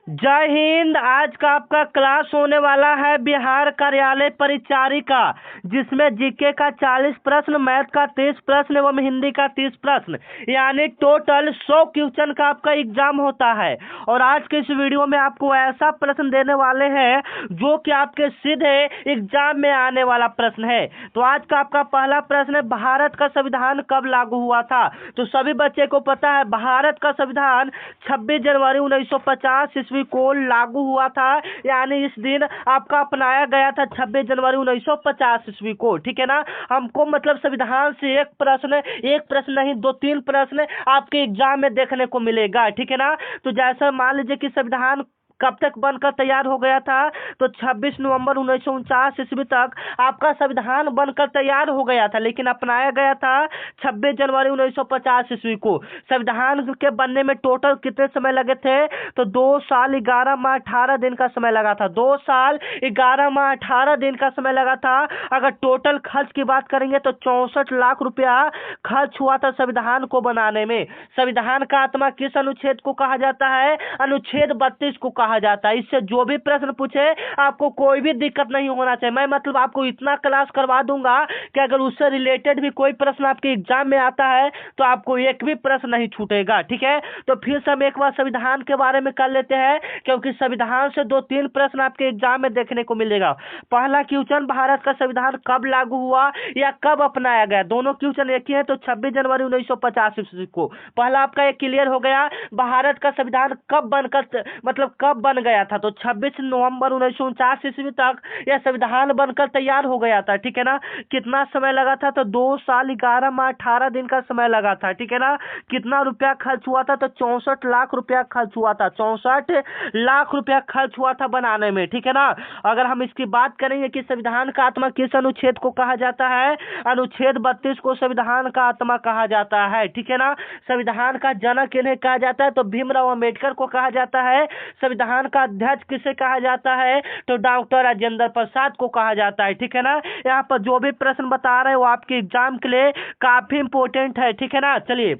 जय हिंद। आज का आपका क्लास होने वाला है बिहार कार्यालय परिचारिका, जिसमें जीके का 40 प्रश्न, मैथ का 30 प्रश्न एवं हिंदी का 30 प्रश्न, यानी टोटल 100 क्वेश्चन का आपका एग्जाम होता है। और आज के इस वीडियो में आपको ऐसा प्रश्न देने वाले हैं जो कि आपके सीधे एग्जाम में आने वाला प्रश्न है। तो आज का आपका पहला प्रश्न है, भारत का संविधान कब लागू हुआ था? तो सभी बच्चे को पता है भारत का संविधान 26 जनवरी 1950 ईस्वी को लागू हुआ था, यानी इस दिन आपका अपनाया गया था 26 जनवरी 1950 ईस्वी को। ठीक है ना। हमको मतलब संविधान से एक प्रश्न नहीं, 2-3 प्रश्न आपके एग्जाम में देखने को मिलेगा। ठीक है ना। तो जैसा मान लीजिए कि संविधान कब तक बनकर तैयार हो गया था, तो 26 नवंबर 1949 ईस्वी तक आपका संविधान बनकर तैयार हो गया था, लेकिन अपनाया गया था 26 जनवरी 1950 ईस्वी को। संविधान के बनने में टोटल कितने समय लगे थे? तो 2 साल 11 माह 18 दिन का समय लगा था। 2 साल 11 माह 18 दिन का समय लगा था। अगर टोटल खर्च की बात करेंगे तो 64 लाख रुपया खर्च हुआ था संविधान को बनाने में। संविधान का आत्मा किस अनुच्छेद को कहा जाता है? अनुच्छेद 32 को कहा जाता है। इससे जो भी प्रश्न पूछे आपको कोई भी दिक्कत नहीं होना चाहिए। मैं मतलब आपको इतना क्लास करवा दूंगा कि अगर उससे रिलेटेड भी कोई प्रश्न आपके एग्जाम में आता है तो आपको एक भी प्रश्न नहीं छूटेगा। ठीक है। तो फिर से हम एक बार संविधान के बारे में कर लेते हैं, क्योंकि संविधान से 2-3 प्रश्न आपके एग्जाम में देखने को मिलेगा। पहला क्वेश्चन, भारत का संविधान कब लागू हुआ या कब अपनाया गया? दोनों क्वेश्चन एक ही है, तो 26 जनवरी 1950 ईस्वी को। पहला आपका एक क्लियर हो गया। भारत का संविधान कब बनकर मतलब कब बन गया था? तो 26 नवंबर 1949 ईस्वी तक यह संविधान बनकर तैयार हो गया था। ठीक है ना। कितना समय लगा था? तो 2 साल 11 माह 18 दिन का समय लगा था। ठीक है ना। कितना रुपया खर्च हुआ था? तो 64 लाख रुपया खर्च हुआ था। 64 लाख रुपया खर्च हुआ था बनाने में। ठीक है ना। अगर हम इसकी बात करेंगे कि संविधान का आत्मा किस अनुच्छेद को कहा जाता है, अनुच्छेद 32 को संविधान का आत्मा कहा जाता है। ठीक है ना। संविधान का जनक इन्हें कहा जाता है, तो भीमराव अंबेडकर को कहा जाता है। संविधान का अध्यक्ष किसे कहा जाता है? तो डॉक्टर राजेंद्र प्रसाद को कहा जाता है। ठीक है ना। यहाँ पर जो भी प्रश्न बता रहे हैं वो आपके एग्जाम के लिए काफी इंपॉर्टेंट है। ठीक है ना। चलिए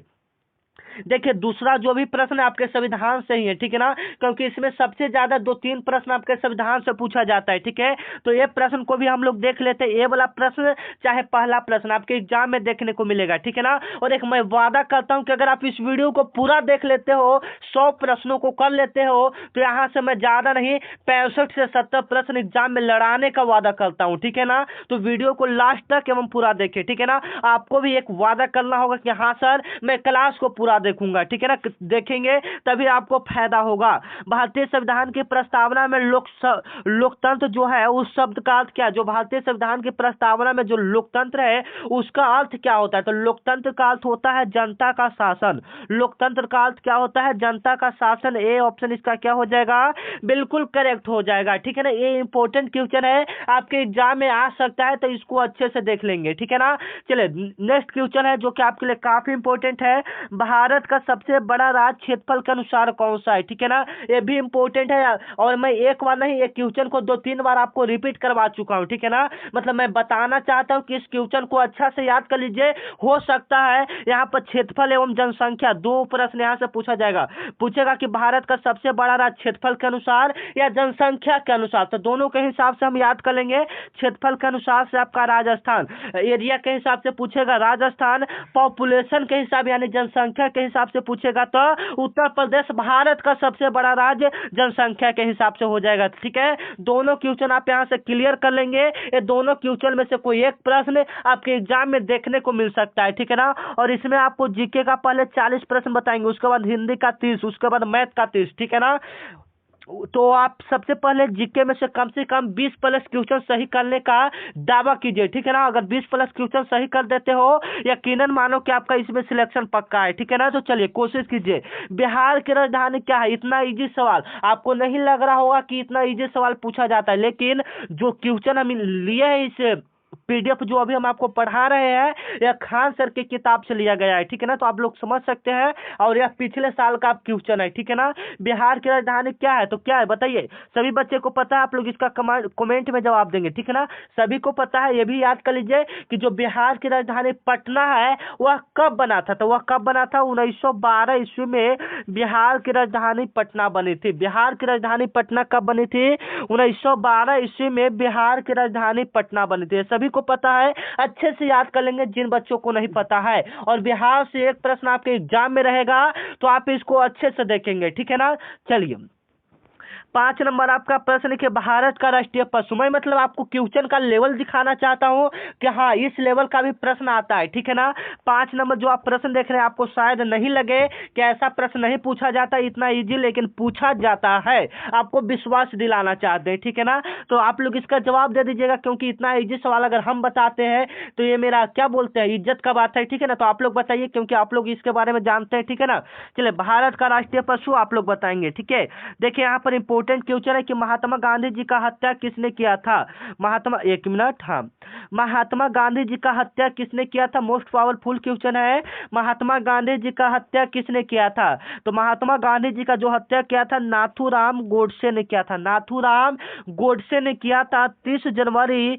देखिए, दूसरा जो भी प्रश्न है आपके संविधान से ही है। ठीक है ना। क्योंकि इसमें सबसे ज्यादा 2-3 प्रश्न आपके संविधान से पूछा जाता है। ठीक है। तो ये प्रश्न को भी हम लोग देख लेते हैं। ये वाला प्रश्न चाहे पहला प्रश्न आपके एग्जाम में देखने को मिलेगा। ठीक है ना। और एक मैं वादा करता हूं कि अगर आप इस वीडियो को पूरा देख लेते हो, 100 प्रश्नों को कर लेते हो, तो यहाँ से मैं ज्यादा नहीं 65 से 70 प्रश्न एग्जाम में लड़ाने का वादा करता हूँ। ठीक है ना। तो वीडियो को लास्ट तक एवं पूरा देखें। ठीक है ना। आपको भी एक वादा करना होगा कि हाँ सर, मैं क्लास को पूरा देखूंगा। ठीक है ना। देखेंगे तभी आपको फायदा होगा। भारतीय संविधान की प्रस्तावना में लोकतंत्र जो है उस शब्द का अर्थ क्या? जो भारतीय संविधान की प्रस्तावना में जो लोकतंत्र है उसका अर्थ क्या होता है? तो लोकतंत्र का अर्थ होता है जनता का शासन। लोकतंत्र का अर्थ क्या होता है? जनता का शासन। ए ऑप्शन इसका क्या हो जाएगा? बिल्कुल करेक्ट हो जाएगा। ठीक है ना। ये इंपॉर्टेंट क्वेश्चन है, आपके एग्जाम में आ सकता है, तो इसको अच्छे से देख लेंगे। ठीक है ना। चलिए नेक्स्ट क्वेश्चन है जो कि आपके लिए काफी इंपॉर्टेंट है। भारत का सबसे बड़ा राज्य क्षेत्रफल के अनुसार कौन सा है? ठीक है ना। ये भी इंपॉर्टेंट है, और मैं एक बार नहीं, एक क्वेश्चन को 2-3 बार आपको रिपीट करवा चुका हूं। ठीक है ना। मतलब मैं बताना चाहता हूं कि इस क्वेश्चन को अच्छा से याद कर लीजिए। हो सकता है यहाँ पर क्षेत्रफल एवं जनसंख्या 2 प्रश्न यहाँ से पूछा जाएगा। पूछेगा कि भारत का सबसे बड़ा राज्य क्षेत्रफल के अनुसार या जनसंख्या के अनुसार, तो दोनों के हिसाब से हम याद कर लेंगे। क्षेत्रफल के अनुसार से आपका राजस्थान, एरिया के हिसाब से पूछेगा राजस्थान, पॉपुलेशन के हिसाब यानी जनसंख्या के हिसाब से पूछेगा तो उत्तर प्रदेश भारत का सबसे बड़ा राज्य जनसंख्या के हिसाब से हो जाएगा। ठीक है। दोनों क्वेश्चन आप यहां से क्लियर कर लेंगे। ये दोनों क्वेश्चन में से कोई एक प्रश्न आपके एग्जाम में देखने को मिल सकता है। ठीक है ना। और इसमें आपको जीके का पहले 40 प्रश्न बताएंगे, उसके बाद हिंदी का 30, उसके बाद मैथ का 30। ठीक है ना। तो आप सबसे पहले जीके में से कम 20 प्लस क्वेश्चन सही करने का दावा कीजिए। ठीक है ना। अगर 20 प्लस क्वेश्चन सही कर देते हो, यकीनन मानो कि आपका इसमें सिलेक्शन पक्का है। ठीक है ना। तो चलिए कोशिश कीजिए। बिहार की राजधानी क्या है? इतना इजी सवाल आपको नहीं लग रहा होगा कि इतना इजी सवाल पूछा जाता है, लेकिन जो क्वेश्चन हम लिए हैं इस PDF जो अभी हम आपको पढ़ा रहे हैं यह खान सर की किताब से लिया गया है, ठीक है ना। तो आप लोग समझ सकते हैं, और यह पिछले साल का क्वेश्चन है, ठीक है ना। बिहार की राजधानी क्या है, तो क्या है बताइए। सभी बच्चे को पता है, आप लोग इसका कमेंट में जवाब देंगे, ठीक है ना। सभी को पता है, ये भी याद कर लीजिए कि जो बिहार की राजधानी पटना है वह कब बना था, तो वह कब बना था 1912 ईस्वी में बिहार की राजधानी पटना बनी थी। बिहार की राजधानी पटना कब बनी थी, 1912 ईस्वी में बिहार की राजधानी पटना बनी थी। सभी को पता है, अच्छे से याद कर लेंगे जिन बच्चों को नहीं पता है। और बिहार से एक प्रश्न आपके एग्जाम में रहेगा तो आप इसको अच्छे से देखेंगे, ठीक है ना। चलिए 5 नंबर आपका प्रश्न लिखिए, भारत का राष्ट्रीय पशु। मैं मतलब आपको क्वेश्चन का लेवल दिखाना चाहता हूं कि हाँ इस लेवल का भी प्रश्न आता है, ठीक है ना। 5 नंबर जो आप प्रश्न देख रहे हैं, आपको शायद नहीं लगे कि ऐसा प्रश्न नहीं पूछा जाता इतना इजी, लेकिन पूछा जाता है। आपको विश्वास दिलाना चाहते हैं, ठीक है ना। तो आप लोग इसका जवाब दे दीजिएगा, क्योंकि इतना इजी सवाल अगर हम बताते हैं तो ये मेरा क्या बोलते हैं, इज्जत का बात है, ठीक है ना। तो आप लोग बताइए, क्योंकि आप लोग इसके बारे में जानते हैं, ठीक है ना। चलिए भारत का राष्ट्रीय पशु आप लोग बताएंगे, ठीक है। देखिए यहाँ पर इंपोर्टेंट क्वेश्चन है कि महात्मा गांधी जी का हत्या किसने किया था। महात्मा, एक मिनट, हाँ, महात्मा गांधी जी का हत्या किसने किया था, मोस्ट पावरफुल क्वेश्चन है। महात्मा गांधी जी का हत्या किसने किया था, तो महात्मा गांधी जी का जो हत्या किया था नाथूराम गोडसे ने किया था। नाथूराम गोडसे ने किया था 30 जनवरी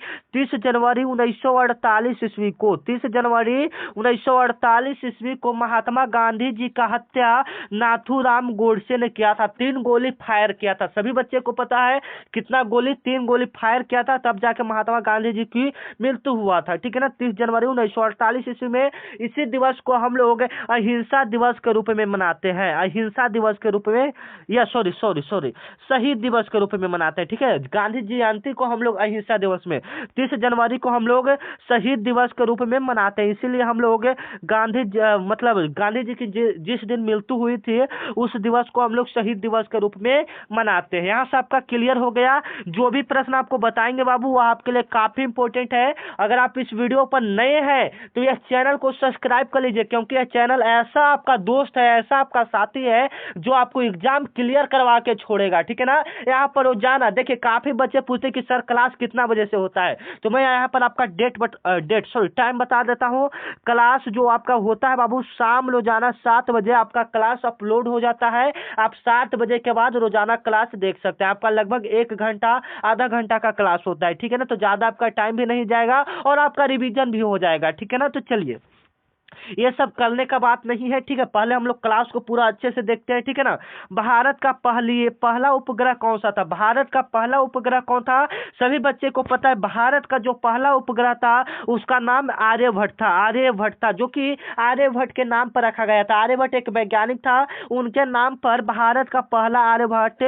1948 ईस्वी को। 30 जनवरी 1948 ईस्वी को महात्मा गांधी जी का हत्या नाथूराम गोडसे ने किया था। 3 गोली फायर किया था। सभी बच्चे को पता है कितना गोली, 3 गोली फायर किया था, तब जाके महात्मा गांधी जी की मृत्यु हुआ था, ठीक है ना। 30 जनवरी 1948 ईस्वी में। इसी दिवस को हम लोग अहिंसा दिवस के रूप में मनाते हैं। अहिंसा दिवस के रूप में, या सॉरी शहीद दिवस के रूप में मनाते हैं, ठीक है। गांधी जयंती को हम लोग अहिंसा दिवस में, 30 जनवरी को हम लोग शहीद दिवस के रूप में मनाते हैं। इसीलिए हम लोग मतलब गांधी जी की जिस दिन मृत्यु हुई थी उस दिवस को हम लोग शहीद दिवस के रूप में मनाते हैं। यहाँ से आपका क्लियर हो गया। जो भी प्रश्न आपको बताएंगे बाबू वह आपके लिए काफी इंपॉर्टेंट है। अगर आप इस वीडियो पर नए हैं तो यह चैनल को सब्सक्राइब कर लीजिए, क्योंकि यह चैनल ऐसा आपका दोस्त है, ऐसा आपका साथी है जो आपको एग्जाम क्लियर करवा के छोड़ेगा, ठीक है ना। यहाँ पर रोजाना देखिए काफी बच्चे पूछते कि सर क्लास कितना बजे से होता है, तो मैं यहाँ पर आपका टाइम बता देता हूँ। क्लास जो आपका होता है बाबू, शाम रोजाना 7 बजे आपका क्लास अपलोड हो जाता है। आप 7 बजे के बाद रोजाना क्लास देख सकते हैं। आपका लगभग 1 घंटा आधा घंटा का क्लास होता है, ठीक है ना। तो ज्यादा आपका टाइम भी नहीं जाएगा और आपका रिवीजन भी हो जाएगा, ठीक है ना। तो चलिए ये सब करने का बात नहीं है, ठीक है। पहले हम लोग क्लास को पूरा अच्छे से देखते हैं, ठीक है ना। भारत का पहला उपग्रह कौन सा था, भारत का पहला उपग्रह कौन था, सभी बच्चे को पता है। भारत का जो पहला उपग्रह था उसका नाम आर्यभट्ट था। आर्यभट्ट था, जो कि आर्यभट्ट के नाम पर रखा गया था। आर्यभट्ट एक वैज्ञानिक था, उनके नाम पर भारत का पहला आर्यभट्ट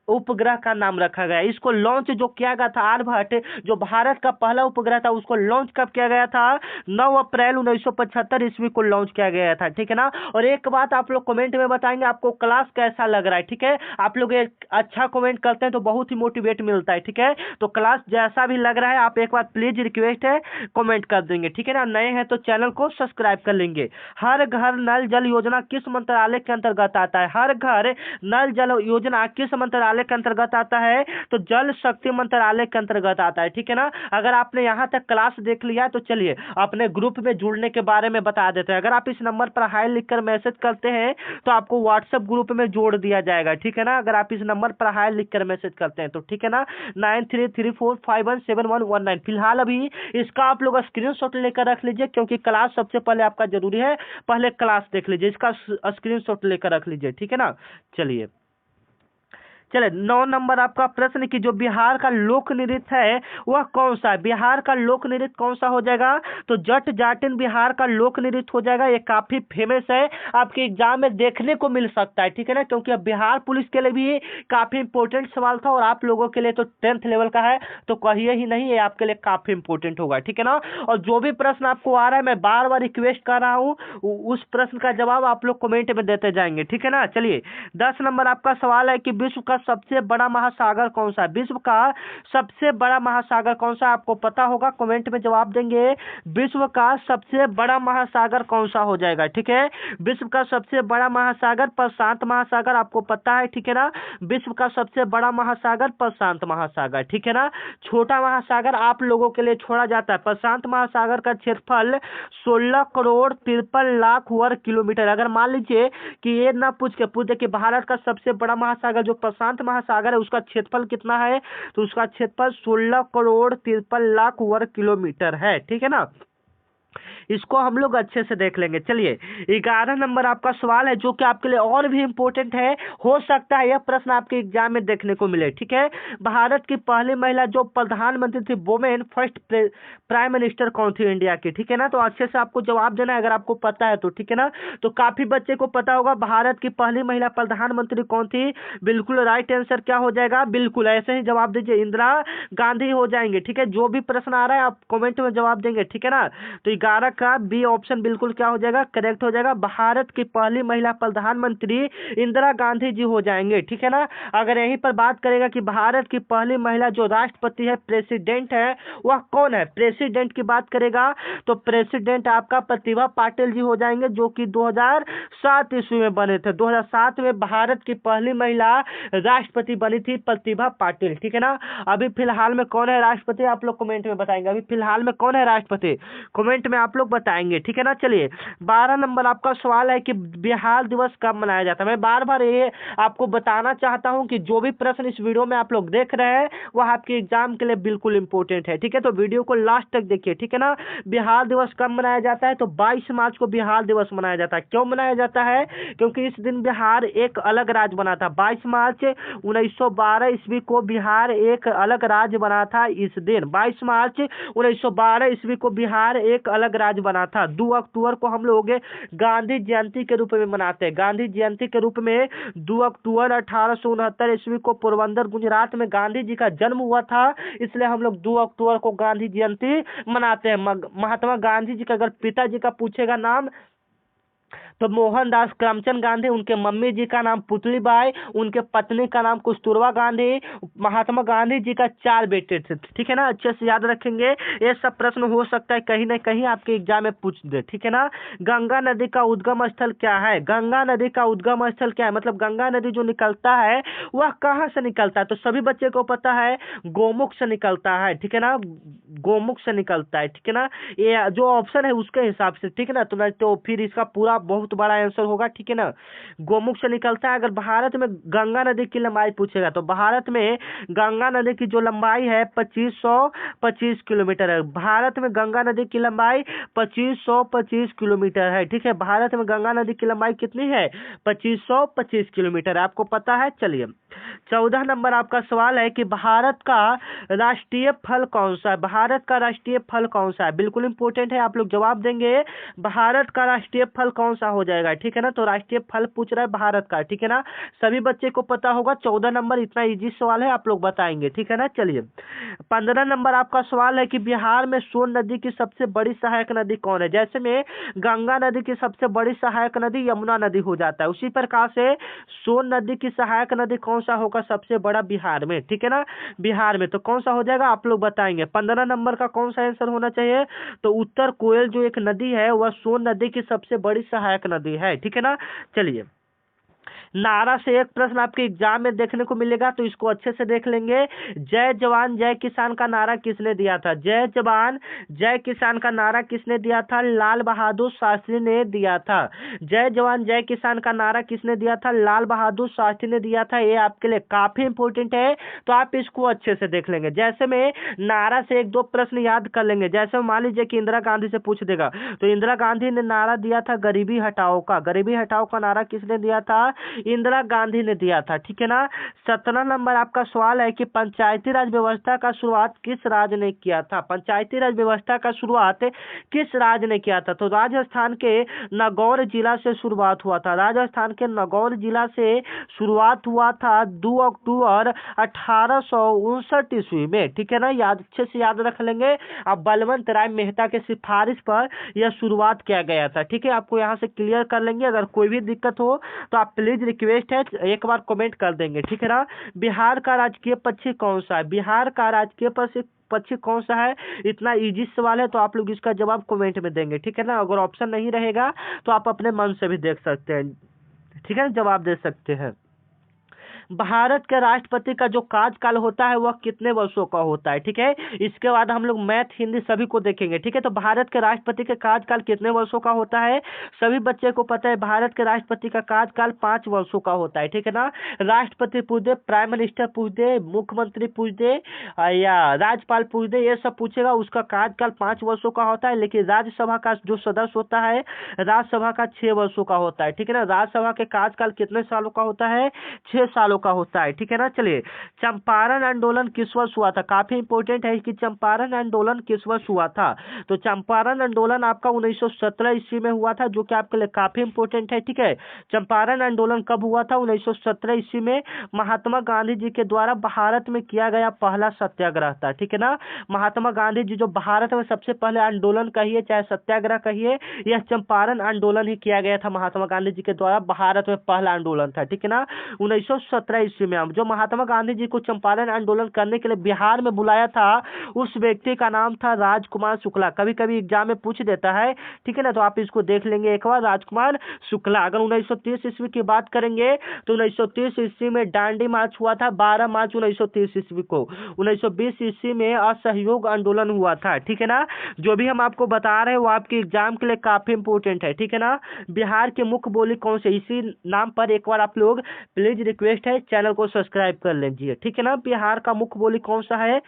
उपग्रह का नाम रखा गया। इसको लॉन्च जो किया गया था, आर्यभट्ट जो भारत का पहला उपग्रह था उसको लॉन्च कब किया गया था, 9 अप्रैल 1975 ईस्वी को लॉन्च किया गया था, ठीक है ना। और एक बात आप लोग कमेंट में बताएंगे आपको क्लास कैसा लग रहा है, ठीक है। आप लोग एक अच्छा कमेंट करते हैं तो बहुत ही मोटिवेट मिलता है, ठीक है। तो क्लास जैसा भी लग रहा है आप एक बार प्लीज रिक्वेस्ट है कमेंट कर देंगे, ठीक है ना। नए हैं तो चैनल को सब्सक्राइब कर लेंगे। हर घर नल जल योजना किस मंत्रालय के अंतर्गत आता है, हर घर नल जल योजना किस मंत्रालय के अंतर्गत आता है, तो जल शक्ति मंत्रालय के अंतर्गत आता है, ठीक है ना। अगर आपने यहाँ तक क्लास देख लिया है तो चलिए अपने ग्रुप में जुड़ने के बारे में बता देते हैं। अगर आप इस नंबर पर हाई लिखकर मैसेज करते हैं तो आपको व्हाट्सएप ग्रुप में जोड़ दिया जाएगा, ठीक है ना। अगर आप इस नंबर पर हाई लिखकर मैसेज करते हैं तो, ठीक है ना। 9334517119। फिलहाल अभी इसका आप लोग स्क्रीनशॉट लेकर रख लीजिए, क्योंकि क्लास सबसे पहले आपका जरूरी है। पहले क्लास देख लीजिए, इसका स्क्रीनशॉट लेकर रख लीजिए, ठीक है ना। चलिए 9 नंबर आपका प्रश्न कि जो बिहार का लोक नृत्य है वह कौन सा है। बिहार का लोक नृत्य कौन सा हो जाएगा, तो जट जाटिन बिहार का लोक नृत्य हो जाएगा। ये काफी फेमस है, आपके एग्जाम में देखने को मिल सकता है, ठीक है ना। क्योंकि अब बिहार पुलिस के लिए भी काफी इंपॉर्टेंट सवाल था और आप लोगों के लिए तो 10th लेवल का है, तो कहिए ही नहीं, ये आपके लिए काफी इंपॉर्टेंट होगा, ठीक है ना। और जो भी प्रश्न आपको आ रहा है मैं बार बार रिक्वेस्ट कर रहा हूँ उस प्रश्न का जवाब आप लोग कमेंट में देते जाएंगे, ठीक है ना। चलिए 10 नंबर आपका सवाल है कि विश्व का सबसे बड़ा महासागर कौन सा है? विश्व का सबसे बड़ा महासागर कौन सा? आपको पता होगा, कमेंट में जवाब देंगे। विश्व का सबसे बड़ा महासागर कौन सा हो जाएगा? ठीक है, विश्व का सबसे बड़ा महासागर प्रशांत महासागर, आपको पता है, ठीक है ना। विश्व का सबसे बड़ा महासागर प्रशांत महासागर, ठीक है ना। छोटा महासागर आप लोगों के लिए छोड़ा जाता है। प्रशांत महासागर का क्षेत्रफल 16,53,00,000 वर्ग किलोमीटर। अगर मान लीजिए कि ये ना पूछ दे कि भारत का सबसे बड़ा महासागर जो प्रशांत महासागर है उसका क्षेत्रफल कितना है, तो उसका क्षेत्रफल 16,53,00,000 वर्ग किलोमीटर है, ठीक है ना। इसको हम लोग अच्छे से देख लेंगे। चलिए, 11 नंबर आपका सवाल है जो कि आपके लिए और भी इम्पोर्टेंट है, हो सकता है यह प्रश्न आपके एग्जाम में देखने को मिले, ठीक है। भारत की पहली महिला जो प्रधानमंत्री थी, वुमेन फर्स्ट प्राइम मिनिस्टर कौन थी इंडिया की? ठीक है ना, तो अच्छे से आपको जवाब देना है अगर आपको पता है तो, ठीक है ना। तो काफी बच्चे को पता होगा भारत की पहली महिला प्रधानमंत्री कौन थी। बिल्कुल राइट आंसर क्या हो जाएगा? बिल्कुल ऐसे ही जवाब दीजिए, इंदिरा गांधी हो जाएंगे, ठीक है। जो भी प्रश्न आ रहा है आप कमेंट में जवाब देंगे, ठीक है ना। तो 11 का बी ऑप्शन बिल्कुल क्या हो जाएगा? करेक्ट हो जाएगा। भारत की पहली महिला प्रधानमंत्री इंदिरा गांधी जी हो जाएंगे, ठीक है ना। अगर यहीं पर बात करेगा कि भारत की पहली महिला जो राष्ट्रपति है, प्रेसिडेंट है, वह कौन है? प्रेसिडेंट की बात करेगा तो प्रेसिडेंट आपका प्रतिभा पाटिल जी हो जाएंगे, जो कि 2007 ईस्वी में बने थे। 2007 में भारत की पहली महिला राष्ट्रपति बनी थी प्रतिभा पाटिल, ठीक है ना। अभी फिलहाल में कौन है राष्ट्रपति? आप लोग कमेंट में बताएंगे। अभी फिलहाल में कौन है राष्ट्रपति? कमेंट में आप लोग बताएंगे, ठीक है ना। चलिए, 12 नंबर आपका सवाल है कि बिहार दिवस कब मनाया जाता है। मैं बार बार ये आपको बताना चाहता हूं कि जो भी प्रश्न इस वीडियो में आप लोग देख रहे हैं वह आपके एग्जाम के लिए बिल्कुल इंपॉर्टेंट है, ठीक है। तो वीडियो को लास्ट तक देखिए, ठीक है ना। बिहार दिवस कब मनाया जाता है? तो 22 मार्च को बिहार दिवस मनाया जाता है। क्यों मनाया जाता है? क्योंकि इस दिन बिहार एक अलग राज्य बना था। 22 मार्च 1912 ईस्वी को बिहार एक अलग राज्य बना था। इस दिन 22 मार्च 1912 ईस्वी को बिहार एक अलग राज्य बना था। 2 अक्टूबर को हम लोग गांधी जयंती के रूप में मनाते हैं। गांधी जयंती के रूप में 2 अक्टूबर 1869 ईस्वी को पोरबंदर गुजरात में गांधी जी का जन्म हुआ था, इसलिए हम लोग 2 अक्टूबर को गांधी जयंती मनाते हैं। महात्मा गांधी जी का अगर पिताजी का पूछेगा नाम तो मोहनदास करमचंद गांधी, उनके मम्मी जी का नाम पुतलीबाई, उनके पत्नी का नाम कस्तूरबा गांधी। महात्मा गांधी जी का 4 बेटे थे, ठीक है ना। अच्छे से याद रखेंगे, ये सब प्रश्न हो सकता है कहीं ना कहीं आपके एग्जाम में पूछ दे, ठीक है ना। गंगा नदी का उद्गम स्थल क्या है? गंगा नदी का उद्गम स्थल क्या है? मतलब गंगा नदी जो निकलता है वह कहाँ से निकलता है? तो सभी बच्चे को पता है, गोमुख से निकलता है, ठीक है ना। गोमुख से निकलता है, ठीक है ना। ये जो ऑप्शन है उसके हिसाब से, ठीक है ना। तो फिर इसका पूरा बहुत बड़ा आंसर होगा, ठीक है ना। गोमुख से निकलता है। अगर भारत में गंगा नदी की लंबाई पूछेगा तो भारत में गंगा नदी की जो लंबाई है 2525 किलोमीटर है। भारत में गंगा नदी की लंबाई 2525 किलोमीटर है, ठीक है। भारत में गंगा नदी की लंबाई कितनी है? 2525 किलोमीटर, आपको पता है। चलिए, 14 नंबर आपका सवाल है कि भारत का राष्ट्रीय फल कौन सा है? भारत का राष्ट्रीय फल कौन सा है? बिल्कुल इंपॉर्टेंट है, आप लोग जवाब देंगे। भारत का राष्ट्रीय फल कौन सा हो जाएगा, ठीक है ना। तो राष्ट्रीय फल पूछ रहा है भारत का, ठीक है ना। सभी बच्चे को पता होगा। 14 नंबर इतना इजी सवाल है, आप लोग बताएंगे, ठीक है ना। चलिए, 15 नंबर आपका सवाल है कि बिहार में सोन नदी की सबसे बड़ी सहायक नदी कौन है? जैसे में गंगा नदी की सबसे बड़ी सहायक नदी यमुना नदी हो जाता है, उसी प्रकार से सोन नदी की सहायक नदी कौन सा होगा सबसे बड़ा बिहार में, ठीक है ना। बिहार में तो कौन सा हो जाएगा, आप लोग बताएंगे। 15 नंबर का कौन सा आंसर होना चाहिए? तो उत्तर कोयल जो एक नदी है वह सोन नदी की सबसे बड़ी सहायक नदी है, ठीक है ना। चलिए, नारा से एक प्रश्न आपके एग्जाम में देखने को मिलेगा, तो इसको अच्छे से देख लेंगे। जय जवान जय किसान का नारा किसने दिया था? जय जवान जय किसान का नारा किसने दिया था? लाल बहादुर शास्त्री ने दिया था। जय जवान जय किसान का नारा किसने दिया था? लाल बहादुर शास्त्री ने दिया था। ये आपके लिए काफी इंपॉर्टेंट है, तो आप इसको अच्छे से देख लेंगे। जैसे में नारा से 1-2 प्रश्न याद कर लेंगे। जैसे मान लीजिए कि इंदिरा गांधी से पूछ देगा, तो इंदिरा गांधी ने नारा दिया था गरीबी हटाओ का। गरीबी हटाओ का नारा किसने दिया था? इंदिरा गांधी ने दिया था, ठीक है ना। 17 नंबर आपका सवाल है कि पंचायती राज व्यवस्था का शुरुआत किस राज्य ने किया था? पंचायती राज व्यवस्था का शुरुआत किस राज्य ने किया था? तो राजस्थान के नागौर जिला से शुरुआत हुआ था। राजस्थान के नागौर जिला से शुरुआत हुआ था 2 अक्टूबर 1859 ईस्वी में, ठीक है ना। याद अच्छे से याद रख लेंगे। अब बलवंत राय मेहता के सिफारिश पर यह शुरुआत किया गया था, ठीक है। आपको यहाँ से क्लियर कर लेंगे। अगर कोई भी दिक्कत हो तो आप प्लीज रिक्वेस्ट है, एक बार कमेंट कर देंगे, ठीक है ना। बिहार का राजकीय पक्षी कौन सा है? बिहार का राजकीय पक्षी कौन सा है? इतना इजी सवाल है, तो आप लोग इसका जवाब कमेंट में देंगे, ठीक है ना। अगर ऑप्शन नहीं रहेगा तो आप अपने मन से भी देख सकते हैं, ठीक है ना, जवाब दे सकते हैं। भारत के राष्ट्रपति का जो कार्यकाल होता है वह कितने वर्षों का होता है, ठीक है। इसके बाद हम लोग मैथ हिंदी सभी को देखेंगे, ठीक है। तो भारत के राष्ट्रपति का कार्यकाल कितने वर्षों का होता है? सभी बच्चे को पता है, भारत के राष्ट्रपति का कार्यकाल 5 वर्षों का होता है, ठीक है ना। राष्ट्रपति पूछ दे, प्राइम मिनिस्टर पूछ दे, मुख्यमंत्री पूछ दे या राज्यपाल पूछ दे, ये सब पूछेगा, उसका कार्यकाल 5 वर्षों का होता है। लेकिन राज्यसभा का जो सदस्य होता है, राज्यसभा का 6 वर्षों का होता है, ठीक है ना। राज्यसभा के कार्यकाल कितने सालों का होता है? 6 सालों का होता है, ठीक है ना। चलिए, चंपारण आंदोलन किस वर्ष हुआ था? काफी इंपॉर्टेंट है कि चंपारण आंदोलन किस वर्ष हुआ था। तो चंपारण आंदोलन आपका 1917 ईस्वी में हुआ था, जो कि आपके लिए काफी इंपॉर्टेंट है, ठीक है। चंपारण आंदोलन कब हुआ था? 1917 ईस्वी में महात्मा गांधी जी के द्वारा भारत में किया गया पहला सत्याग्रह था, ठीक है ना। महात्मा गांधी जी जो भारत में सबसे पहले आंदोलन कहिए चाहे सत्याग्रह कहिए, यह चंपारण आंदोलन ही किया गया था महात्मा गांधी जी के द्वारा, भारत में पहला आंदोलन था, ठीक है ना। 1917 ईस्वी में जो महात्मा गांधी जी को चंपारण आंदोलन करने के लिए बिहार में बुलाया था, उस व्यक्ति का नाम था राजकुमार शुक्ला। कभी कभी एग्जाम में पूछ देता है, ठीक है ना, तो आप इसको देख लेंगे एक बार, राजकुमार शुक्ला। अगर 1930 ईस्वी की बात करेंगे तो 1930 ईस्वी में दांडी मार्च हुआ था, 12 मार्च 1930 ईस्वी को। 1920 ईस्वी में असहयोग आंदोलन हुआ था, ठीक है ना। जो भी हम आपको बता रहे हैं वो आपके एग्जाम के लिए काफी इंपोर्टेंट है, ठीक है ना। बिहार की मुख्य बोली कौन सी? इसी नाम पर एक बार आप लोग प्लीज रिक्वेस्ट है चैनल को सब्सक्राइब कर लीजिए, ठीक है ना। बिहार का मुख्य बोली कौन सा है?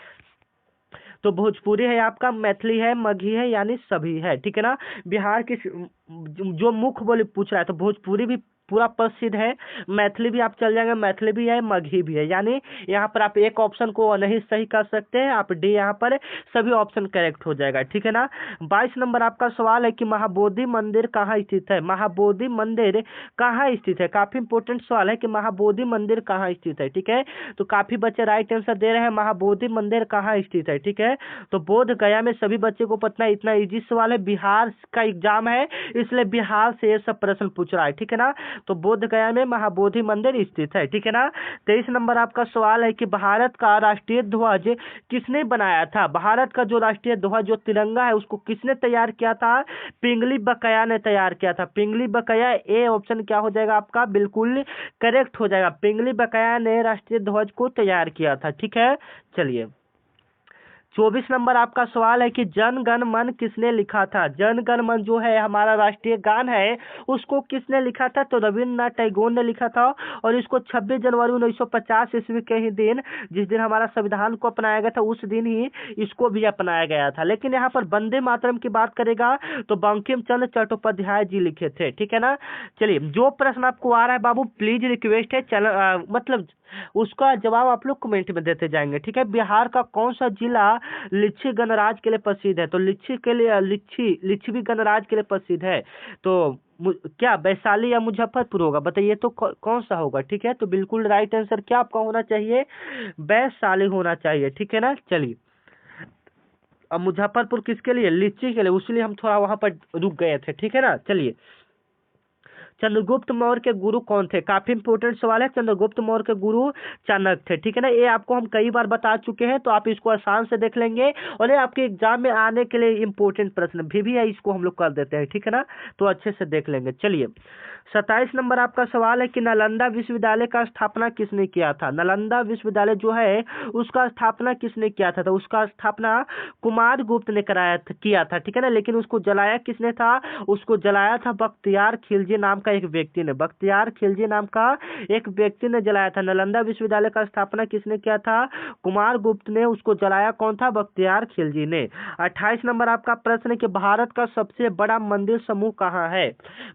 तो भोजपुरी है आपका, मैथिली है, मगही है, यानी सभी है, ठीक है ना। बिहार की जो मुख्य बोली पूछ रहा है, तो भोजपुरी भी पूरा प्रसिद्ध है, मैथिली भी आप चल जाएंगे, मैथिली भी है, मगही भी है। यानी यहाँ पर आप एक ऑप्शन को नहीं सही कर सकते हैं, आप डी यहाँ पर सभी ऑप्शन करेक्ट हो जाएगा, ठीक है ना। 22 नंबर आपका सवाल है कि महाबोधि मंदिर कहाँ स्थित है? महाबोधि मंदिर कहाँ स्थित है? काफी इंपोर्टेंट सवाल है कि महाबोधि मंदिर कहाँ स्थित है, ठीक है। तो काफी बच्चे राइट आंसर दे रहे हैं, महाबोधि मंदिर कहाँ स्थित है, ठीक है। तो बोध गया में सभी बच्चे को पता है, इतना इजी सवाल है, बिहार का एग्जाम है इसलिए बिहार से ये सब प्रश्न पूछ रहा है, ठीक है ना। तो बोध गया में महाबोधि मंदिर स्थित है, ठीक है ना। 23 नंबर आपका सवाल है कि भारत का राष्ट्रीय ध्वज किसने बनाया था? भारत का जो राष्ट्रीय ध्वज जो तिरंगा है उसको किसने तैयार किया था? पिंगली बकाया ने तैयार किया था। पिंगली बकाया, ए ऑप्शन क्या हो जाएगा आपका? बिल्कुल करेक्ट हो जाएगा, पिंगली बकाया ने राष्ट्रीय ध्वज को तैयार किया था, ठीक है। चलिए, 24 नंबर आपका सवाल है कि जन गण मन किसने लिखा था? जन गण मन जो है हमारा राष्ट्रीय गान है, उसको किसने लिखा था? तो रविन्द्रनाथ टैगोर ने लिखा था, और इसको 26 जनवरी 1950 ईस्वी के ही दिन, जिस दिन हमारा संविधान को अपनाया गया था, उस दिन ही इसको भी अपनाया गया था। लेकिन यहाँ पर वंदे मातरम की बात करेगा तो बंकिम चंद्र चट्टोपाध्याय जी लिखे थे, ठीक है ना। चलिए, जो प्रश्न आपको आ रहा है बाबू, प्लीज रिक्वेस्ट है चैनल मतलब उसका जवाब आप लोग कमेंट में देते जाएंगे, ठीक है। बिहार का कौन सा जिला लिच्ची गणराज के लिए प्रसिद्ध है? तो लिच्ची के लिए लिच्ची भी गणराज के लिए प्रसिद्ध है। तो क्या वैशाली या मुजफ्फरपुर होगा? बताइए तो कौन सा होगा, ठीक है। तो बिल्कुल राइट आंसर क्या आपका होना चाहिए? वैशाली होना चाहिए, ठीक है ना। चलिए, अब मुजफ्फरपुर किसके लिए? लीची के लिए, उसलिए हम थोड़ा वहां पर रुक गए थे, ठीक है ना। चलिए, चंद्रगुप्त मौर्य के गुरु कौन थे? काफी इंपोर्टेंट सवाल है। चंद्रगुप्त मौर्य के गुरु चाणक्य थे, ठीक है ना। ये आपको हम कई बार बता चुके हैं, तो आप इसको आसान से देख लेंगे, और ये आपके एग्जाम में आने के लिए इंपोर्टेंट प्रश्न भी है, इसको हम लोग कर देते हैं, ठीक है ना। तो अच्छे से देख लेंगे। चलिए, 27 नंबर आपका सवाल है कि नालंदा विश्वविद्यालय का स्थापना किसने किया था? नालंदा विश्वविद्यालय जो है उसका स्थापना किसने किया था? तो उसका स्थापना कुमार गुप्त ने किया था, ठीक है ना। लेकिन उसको जलाया किसने था? उसको जलाया था बख्तियार खिलजी नाम का एक व्यक्ति ने। बख्तियार खिलजी नाम का एक व्यक्ति ने जलाया था। नालंदा विश्वविद्यालय का स्थापना किसने किया था? कुमार गुप्त ने। उसको जलाया कौन था? बख्तियार खिलजी ने। 28 नंबर आपका प्रश्न है कि भारत का सबसे बड़ा मंदिर समूह कहाँ है?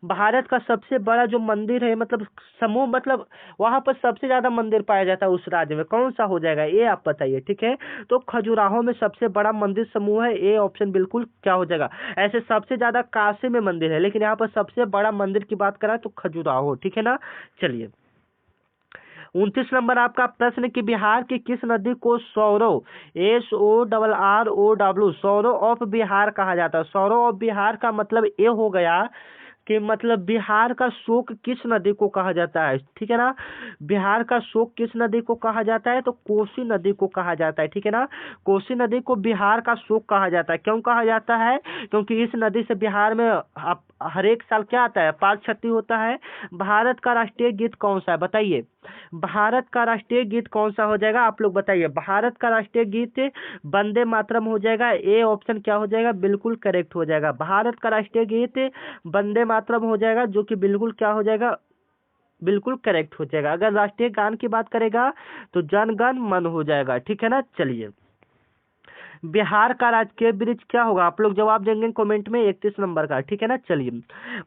भारत का सबसे बड़ा जो मंदिर है, मतलब समूह, मतलब वहां पर सबसे ज्यादा मंदिर पाया जाता है उस राज्य में, कौन सा हो जाएगा? ये आप बताइए, ठीक है। तो खजुराहो में सबसे बड़ा मंदिर समूह है, ए ऑप्शन बिल्कुल क्या हो जाएगा। ऐसे सबसे ज्यादा काशी में मंदिर है, लेकिन यहाँ पर सबसे बड़ा मंदिर की बात करें तो खजुराहो, ठीक है ना। चलिए, 29 नंबर आपका प्रश्न कि बिहार की किस नदी को सौरव, SORROW, सौरव ऑफ बिहार कहा जाता है? सौरव ऑफ बिहार का मतलब ये हो गया कि मतलब बिहार का शोक किस नदी को कहा जाता है, ठीक है ना। बिहार का शोक किस नदी को कहा जाता है, तो कोसी नदी को कहा जाता है, ठीक है ना। कोसी नदी को बिहार का शोक कहा जाता है। क्यों कहा जाता है, क्योंकि इस नदी से बिहार में हर एक साल क्या आता है, पाक क्षति होता है। भारत का राष्ट्रीय गीत कौन सा है, बताइए। भारत का राष्ट्रीय गीत कौन सा हो जाएगा, आप लोग बताइए। भारत का राष्ट्रीय गीत वंदे मातरम हो जाएगा। ए ऑप्शन क्या हो जाएगा, बिल्कुल करेक्ट हो जाएगा। भारत का राष्ट्रीय गीत वंदे मातरम हो जाएगा, जो कि बिल्कुल क्या हो जाएगा, बिल्कुल करेक्ट हो जाएगा। अगर राष्ट्रीय गान की बात करेगा तो जन गण मन हो जाएगा, ठीक है ना। चलिए, बिहार का राजकीय वृक्ष क्या होगा, आप लोग जवाब देंगे कमेंट में 31 नंबर का, ठीक है ना। चलिए,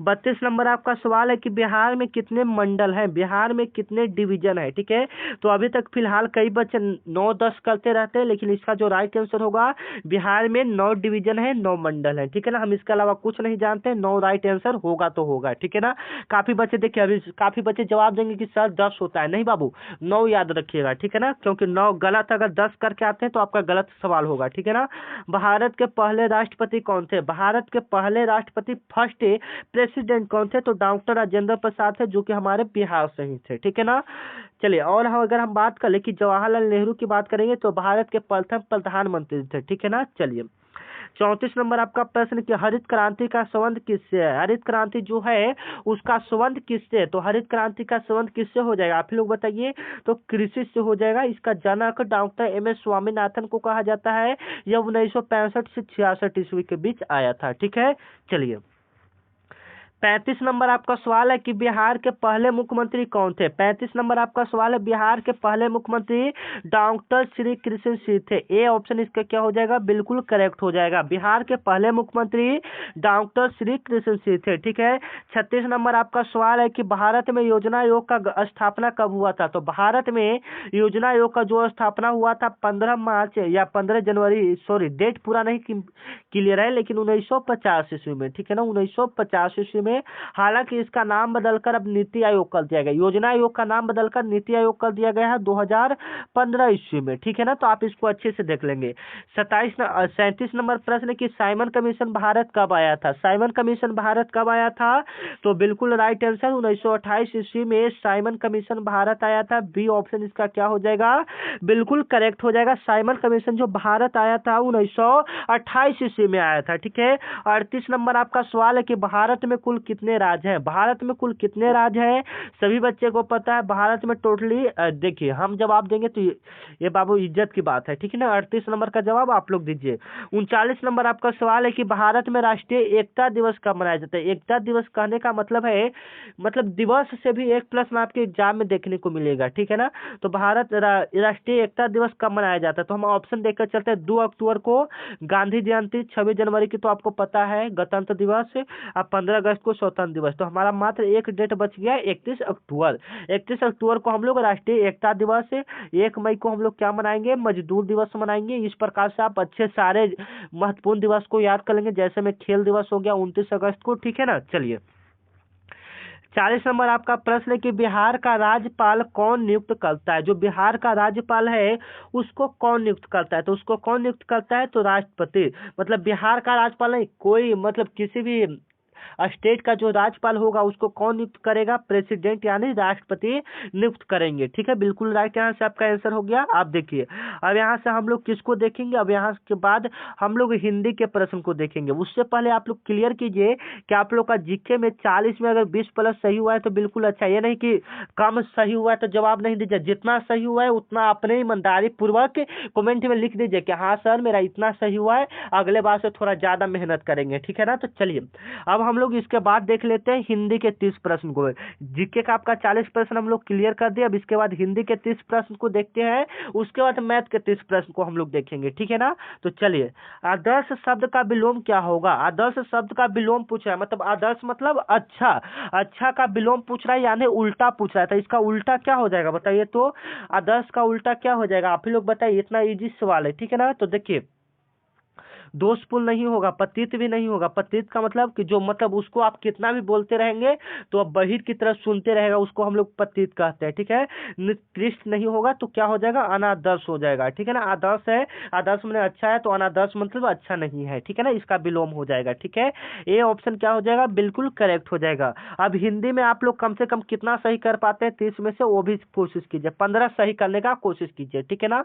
32 नंबर आपका सवाल है कि बिहार में कितने मंडल हैं, बिहार में कितने डिवीजन है, ठीक है। तो अभी तक फिलहाल कई बच्चे 9-10 करते रहते हैं, लेकिन इसका जो राइट आंसर होगा, बिहार में 9 डिवीजन है, 9 मंडल है, ठीक है ना। हम इसके अलावा कुछ नहीं जानते, 9 राइट आंसर होगा तो होगा, ठीक है ना। काफी बच्चे देखिए, अभी काफी बच्चे जवाब देंगे कि सर 10 होता है, नहीं बाबू, 9 याद रखिएगा, ठीक है ना, क्योंकि 9 गलत, अगर 10 करके आते हैं तो आपका गलत सवाल होगा, ठीक है ना। भारत के पहले राष्ट्रपति कौन थे, भारत के पहले राष्ट्रपति फर्स्ट प्रेसिडेंट कौन थे, तो डॉक्टर राजेंद्र प्रसाद थे, जो कि हमारे बिहार से ही थे, ठीक है ना। चलिए, और अगर हम बात करें कि जवाहरलाल नेहरू की बात करेंगे तो भारत के प्रथम प्रधानमंत्री थे, ठीक है ना। चलिए, 34 नंबर आपका प्रश्न कि हरित क्रांति का संबंध किससे है, हरित क्रांति जो है उसका संबंध किससे है, तो हरित क्रांति का संबंध किससे हो जाएगा, आप लोग बताइए। तो कृषि से हो जाएगा। इसका जनक डॉक्टर एम एस स्वामीनाथन को कहा जाता है। यह 1965 से 66 ईस्वी के बीच आया था, ठीक है। चलिए, 35 नंबर आपका सवाल है कि बिहार के पहले मुख्यमंत्री कौन थे। 35 नंबर आपका सवाल है, बिहार के पहले मुख्यमंत्री डॉक्टर श्री कृष्ण सिंह थे। ए ऑप्शन इसका क्या हो जाएगा, बिल्कुल करेक्ट हो जाएगा। बिहार के पहले मुख्यमंत्री डॉक्टर श्री कृष्ण सिंह थे, ठीक है। 36 नंबर आपका सवाल है कि भारत में योजना आयोग का स्थापना कब हुआ था, तो भारत में योजना आयोग का जो स्थापना हुआ था 15 मार्च या 15 जनवरी, सॉरी डेट पूरा नहीं क्लियर है, लेकिन 1950 ईस्वी में, ठीक है ना, 1950 ईस्वी में। हालांकि इसका नाम बदलकर अब नीति आयोग कर दिया गया, योजना आयोग का नाम बदलकर नीति आयोग कर दिया गया है 2015 ईस्वी में, ठीक है ना। तो आप इसको अच्छे से देख लेंगे। 37 नंबर प्रश्न कि साइमन कमीशन भारत कब आया था, साइमन कमीशन भारत कब आया था, तो बिल्कुल राइट आंसर 1928 ईस्वी में साइमन कमीशन भारत आया था। बी ऑप्शन इसका क्या हो जाएगा, बिल्कुल करेक्ट हो जाएगा। साइमन कमीशन जो भारत आया था 1928 ईस्वी में आया था, ठीक है। 38 नंबर आपका सवाल है कि भारत में कुल कितने राज्य हैं, भारत में कुल कितने राज्य हैं, सभी बच्चे को पता है भारत में टोटली, देखिए हम जवाब देंगे तो ये बाबू इज्जत की बात है, ठीक है ना। 38 नंबर का जवाब आप लोग दीजिए। 39 नंबर आपका सवाल है कि भारत में राष्ट्रीय एकता दिवस कब मनाया जाता है। एकता दिवस कहने का मतलब है, मतलब दिवस से भी एक प्रश्न आपके एग्जाम में देखने को मिलेगा, ठीक है ना। तो भारत राष्ट्रीय एकता दिवस कब मनाया जाता है, तो हम ऑप्शन देखकर चलते हैं। 2 अक्टूबर को गांधी जयंती, 26 जनवरी की तो आपको पता है गणतंत्र दिवस, अब 15 अगस्त को स्वतंत्र दिवस। तो हमारा मात्र एक डेट बच गया, 31 अक्टूबर। 31 अक्टूबर को हम लोग राष्ट्रीय एकता दिवस, 1 मई को हम लोग क्या मनाएंगे, मजदूर दिवस मनाएंगे। इस प्रकार से आप अच्छे सारे महत्वपूर्ण दिवस को याद कर लेंगे, जैसे में खेल दिवस हो गया 29 अगस्त को, ठीक है ना। चलिए, 40 नंबर आपका प्रश्न है कि बिहार का राज्यपाल कौन नियुक्त करता है, जो बिहार का राज्यपाल है उसको कौन नियुक्त करता है, तो उसको कौन नियुक्त करता है, तो राष्ट्रपति। मतलब बिहार का राज्यपाल नहीं, कोई मतलब किसी भी स्टेट का जो राज्यपाल होगा उसको कौन नियुक्त करेगा, प्रेसिडेंट यानी राष्ट्रपति नियुक्त करेंगे, ठीक है। बिल्कुल राइट, यहाँ से आपका आंसर हो गया। आप देखिए, अब यहाँ से हम लोग किसको देखेंगे, अब यहाँ के बाद हम लोग हिंदी के प्रश्न को देखेंगे। उससे पहले आप लोग क्लियर कीजिए कि आप लोग का जीके में 40 में अगर 20 प्लस सही हुआ है तो बिल्कुल अच्छा, ये नहीं कि कम सही हुआ है तो जवाब नहीं दीजिए। जितना सही हुआ है उतना अपने ईमानदारी पूर्वक कमेंट में लिख दीजिए कि हाँ सर मेरा इतना सही हुआ है, अगले बार से थोड़ा ज्यादा मेहनत करेंगे, ठीक है ना। तो चलिए, अब हम लोग इसके बाद देख लेते हैं हिंदी के 30 प्रश्न को। जीके का आपका 40 प्रश्न हम लोग क्लियर कर दिए, अब इसके बाद हिंदी के 30 प्रश्न को देखते हैं, उसके बाद मैथ के 30 प्रश्न को हम लोग देखेंगे, ठीक है ना। तो चलिए, आदर्श शब्द का विलोम क्या होगा, आदर्श शब्द का विलोम पूछ रहा है, मतलब आदर्श मतलब अच्छा, अच्छा का विलोम पूछ रहा है यानी उल्टा पूछ रहा है, तो इसका उल्टा क्या हो जाएगा बताइए। तो आदर्श का उल्टा क्या हो जाएगा, आप ही लोग बताइए, इतना इजी सवाल है, ठीक है ना। तो देखिए, दोषपूर्ण नहीं होगा, पतित भी नहीं होगा। पतित का मतलब कि जो मतलब उसको आप कितना भी बोलते रहेंगे तो अब बहिर की तरफ सुनते रहेगा, उसको हम लोग पतित कहते हैं। ठीक है, निकृष्ट नहीं होगा तो क्या हो जाएगा, अनादर्श हो जाएगा। ठीक है ना, आदर्श है, आदर्श मतलब अच्छा है, तो अनादर्श मतलब अच्छा नहीं है। ठीक है ना, इसका विलोम हो जाएगा। ठीक है, ए ऑप्शन क्या हो जाएगा, बिल्कुल करेक्ट हो जाएगा। अब हिंदी में आप लोग कम से कम कितना सही कर पाते हैं 30 में से, वो भी कोशिश कीजिए, 15 सही करने का कोशिश कीजिए। ठीक है ना,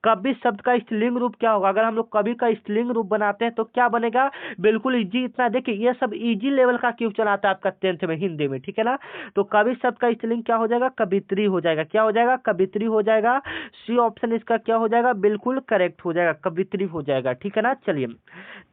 कवि शब्द का स्त्रीलिंग रूप क्या होगा, अगर हम लोग कवि का स्त्रीलिंग रूप बनाते हैं तो क्या बनेगा, बिल्कुल इजी। इतना देखिए ये सब इजी लेवल का क्वेश्चन आता है आपका 10th में हिंदी में। ठीक है ना, तो कवि शब्द का स्त्रीलिंग क्या हो जाएगा, कवित्री हो जाएगा। क्या हो जाएगा, कवित्री हो जाएगा। सी ऑप्शन इसका क्या हो जाएगा, बिल्कुल करेक्ट हो जाएगा, कवित्री हो जाएगा। ठीक है ना, चलिए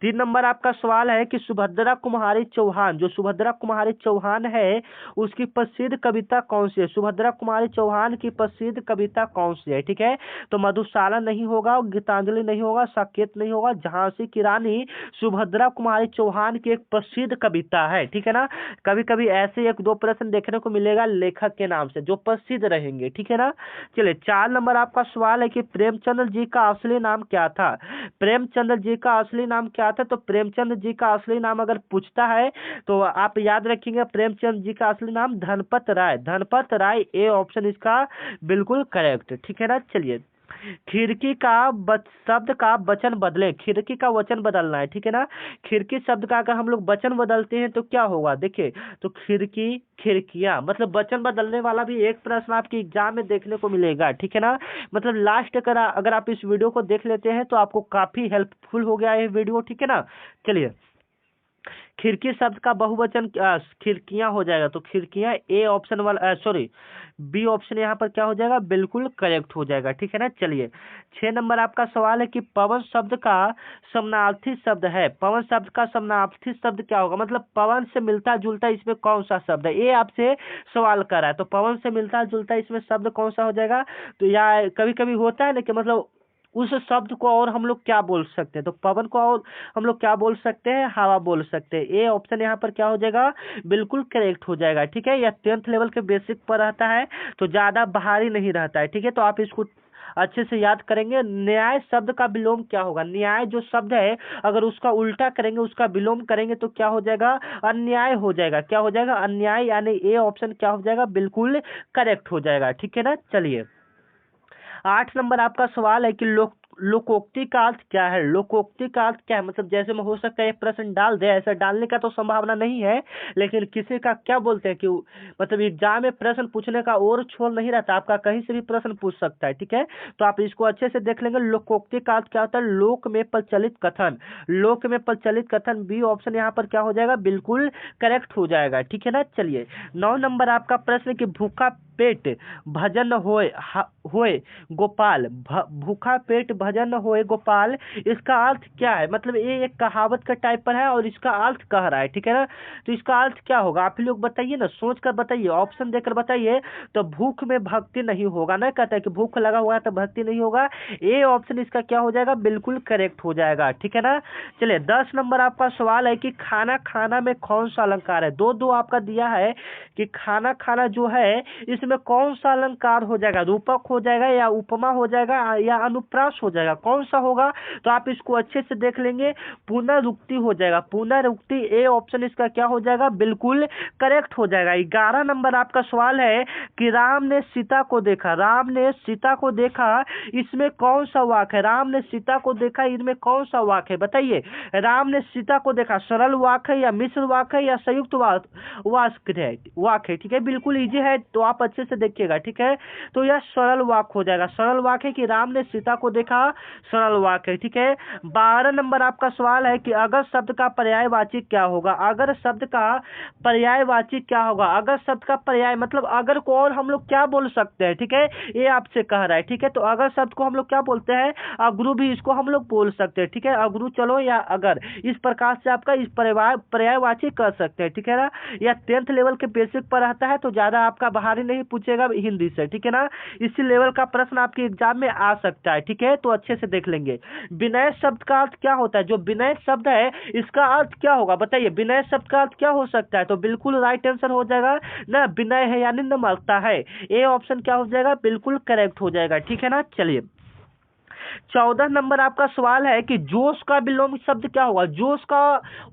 3 नंबर आपका सवाल है कि सुभद्रा कुमारी चौहान, जो सुभद्रा कुमारी चौहान है उसकी प्रसिद्ध कविता कौन सी है, सुभद्रा कुमारी चौहान की प्रसिद्ध कविता कौन सी है। ठीक है, तो मधुशाला नहीं होगा, गीतांजलि नहीं होगा, साकेत नहीं होगा, झांसी की रानी सुभद्रा कुमारी चौहान की एक प्रसिद्ध कविता है। ठीक है ना, कभी कभी ऐसे 1-2 प्रश्न देखने को मिलेगा लेखक के नाम से जो प्रसिद्ध रहेंगे। ठीक है ना, चलिए 4 नंबर आपका सवाल है कि प्रेमचंद्र जी का असली नाम क्या था। प्रेमचंद्र जी का असली नाम क्या था, तो प्रेमचंद्र जी का असली नाम अगर पूछता है तो आप याद रखेंगे प्रेमचंद्र जी का असली नाम धनपत राय, धनपत राय। ए ऑप्शन इसका बिल्कुल करेक्ट। ठीक है ना, चलिए खिड़की का शब्द का वचन बदलें, खिड़की का वचन बदलना है। ठीक है ना, खिड़की शब्द का अगर हम लोग वचन बदलते हैं तो क्या होगा, देखिए तो खिड़की, खिड़कियां, मतलब वचन बदलने वाला भी एक प्रश्न आपके एग्जाम में देखने को मिलेगा। ठीक है ना, मतलब लास्ट अगर आप इस वीडियो को देख लेते हैं तो आपको काफी हेल्पफुल हो गया ये वीडियो। ठीक है ना, चलिए खिड़की शब्द का बहुवचन खिड़कियां हो जाएगा, तो खिड़कियां ए ऑप्शन वाला, सॉरी बी ऑप्शन यहाँ पर क्या हो जाएगा, बिल्कुल करेक्ट हो जाएगा। ठीक है ना, चलिए 6 नंबर आपका सवाल है कि पवन शब्द का समानार्थी शब्द है, पवन शब्द का समानार्थी शब्द क्या होगा, मतलब पवन से मिलता जुलता इसमें कौन सा शब्द है, ये आपसे सवाल कर रहा है। तो पवन से मिलता जुलता इसमें शब्द कौन सा हो जाएगा, तो या कभी कभी होता है ना कि मतलब उस शब्द को और हम लोग क्या बोल सकते हैं, तो पवन को और हम लोग क्या बोल सकते हैं, हवा बोल सकते हैं। ए ऑप्शन यहाँ पर क्या हो जाएगा, बिल्कुल करेक्ट हो जाएगा। ठीक है, यह 10th लेवल के बेसिक पर रहता है तो ज्यादा भारी नहीं रहता है। ठीक है, तो आप इसको अच्छे से याद करेंगे। न्याय शब्द का विलोम क्या होगा, न्याय जो शब्द है अगर उसका उल्टा करेंगे, उसका विलोम करेंगे तो क्या हो जाएगा, अन्याय हो जाएगा। क्या हो जाएगा, अन्याय, यानी ए ऑप्शन क्या हो जाएगा, बिल्कुल करेक्ट हो जाएगा। ठीक है ना, चलिए 8 नंबर आपका सवाल है कि लोकोक्ति का अर्थ क्या है, लोकोक्ति का अर्थ क्या है, मतलब जैसे में हो सकता है एक प्रश्न डाल दे, ऐसा डालने का तो संभावना नहीं है, लेकिन किसी का क्या बोलते हैं कि मतलब एग्जाम में प्रश्न पूछने का और छोर नहीं रहता, आपका कहीं से भी प्रश्न पूछ सकता है। ठीक है, तो आप इसको अच्छे से देख लेंगे। लोकोक्ति का अर्थ क्या होता है, लोक में प्रचलित कथन, लोक में प्रचलित कथन। बी ऑप्शन यहाँ पर क्या हो जाएगा, बिल्कुल करेक्ट हो जाएगा। ठीक है ना, चलिए 9 नंबर आपका प्रश्न कि भूखा पेट भजन होए गोपाल, भूखा पेट भजन होए गोपाल, इसका अर्थ क्या है, मतलब ये एक कहावत का टाइप पर है और इसका अर्थ कह रहा है। ठीक है ना, तो इसका अर्थ क्या होगा, आप लोग बताइए ना, सोच कर बताइए, ऑप्शन देकर बताइए। तो भूख में भक्ति नहीं होगा, ना कहता है कि भूख लगा हुआ है तो भक्ति नहीं होगा। ए ऑप्शन इसका क्या हो जाएगा, बिल्कुल करेक्ट हो जाएगा। ठीक है ना, चलिए 10 नंबर आपका सवाल है कि खाना खाना में कौन सा अलंकार है, दो आपका दिया है कि खाना खाना जो है इसमें कौन सा अलंकार हो जाएगा, रूपक हो जाएगा या उपमा हो जाएगा या अनुप्रास हो जाएगा, कौन सा होगा, तो आप इसको अच्छे से देख लेंगे। पुनरुक्ति हो जाएगा, पुनरुक्ति। ए ऑप्शन इसका क्या हो जाएगा, बिल्कुल करेक्ट हो जाएगा। 11 नंबर आपका सवाल है कि राम ने सीता को देखा, राम ने सीता को देखा, इसमें कौन सा वाक्य है, राम ने सीता को देखा, इनमें कौन सा वाक्य है, बताइए। राम ने सीता को देखा सरल वाक्य है या मिश्र वाक्य है या संयुक्त वाक्य है। ठीक है, बिल्कुल इजी है, तो आप अच्छे से देखिएगा। ठीक है, तो यह सरल वाक्य हो जाएगा, सरल वाक्य है कि राम ने सीता को देखा, सरल वाक्य है। ठीक है, 12 नंबर आपका सवाल है कि अगर शब्द का पर्यायवाची क्या होगा, अगर शब्द का पर्यायवाची क्या होगा, अगर शब्द का पर्याय मतलब अगर को और हम लोग क्या बोल सकते हैं। ठीक है, ये आपसे कह रहा है। ठीक है, तो अगर शब्द को हम लोग क्या बोलते हैं, अगरू भी इसको हम लोग बोल सकते हैं। ठीक है, अगरू चलो या अगर, इस प्रकार से आपका इस पर्यायवाची कर सकते हैं। ठीक है ना, या 10th लेवल के बेसिक पर रहता है तो ज्यादा आपका बाहरी नहीं पूछेगा हिंदी से। ठीक है ना, इसी लेवल का प्रश्न आपके एग्जाम में आ सकता है। ठीक है, तो अच्छे से देख लेंगे। विनय शब्द का अर्थ क्या होता है, जो विनय शब्द है इसका अर्थ क्या होगा, बताइए। विनय शब्द का अर्थ क्या हो सकता है, तो बिल्कुल राइट आंसर हो जाएगा ना, विनय है यानी नम्रता है। ए ऑप्शन क्या हो जाएगा, बिल्कुल करेक्ट हो जाएगा। ठीक है ना, चलिए 14 नंबर आपका सवाल है कि जोश का विलोम शब्द क्या होगा, जोश का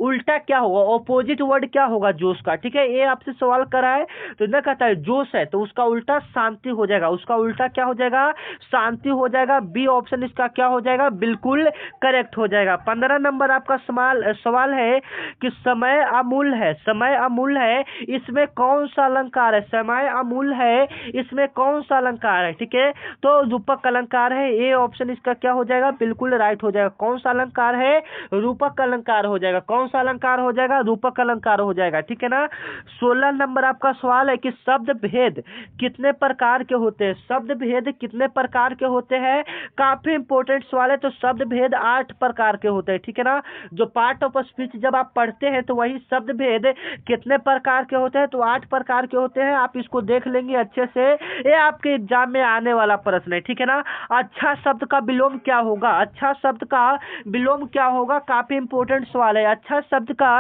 उल्टा क्या होगा, ऑपोजिट वर्ड क्या होगा जोश का। ठीक है, ये आपसे सवाल करा है तो ना कहता है जोश है तो उसका उल्टा शांति हो जाएगा, उसका उल्टा क्या हो जाएगा, शांति हो जाएगा। बी ऑप्शन इसका क्या हो जाएगा, बिल्कुल करेक्ट हो जाएगा। 15 नंबर आपका सवाल है कि समय अमूल्य है, समय अमूल्य है, इसमें कौन सा अलंकार है, समय अमूल्य है इसमें कौन सा अलंकार है। ठीक है, तो रूपक अलंकार है, ए ऑप्शन इसका क्या हो जाएगा, बिल्कुल राइट हो जाएगा। कौन सा अलंकार है, रूपक अलंकार हो जाएगा। कौन सा अलंकार हो जाएगा, रूपक अलंकार हो जाएगा। ठीक है ना। 16 नंबर आपका सवाल है कि शब्द भेद कितने प्रकार के होते हैं, शब्द भेद कितने प्रकार के होते हैं, काफी इंपॉर्टेंट सवाल है। तो शब्द भेद 8 प्रकार के होते हैं। ठीक है ना, जो पार्ट ऑफ स्पीच जब आप पढ़ते हैं तो वही शब्द भेद कितने प्रकार के होते हैं, तो 8 प्रकार के होते हैं। आप इसको देख लेंगे अच्छे से, ये आपके एग्जाम में आने वाला प्रश्न है। ठीक है ना। अच्छा शब्द का विलोम क्या होगा, अच्छा शब्द का विलोम क्या होगा, काफी इंपॉर्टेंट सवाल है। अच्छा शब्द का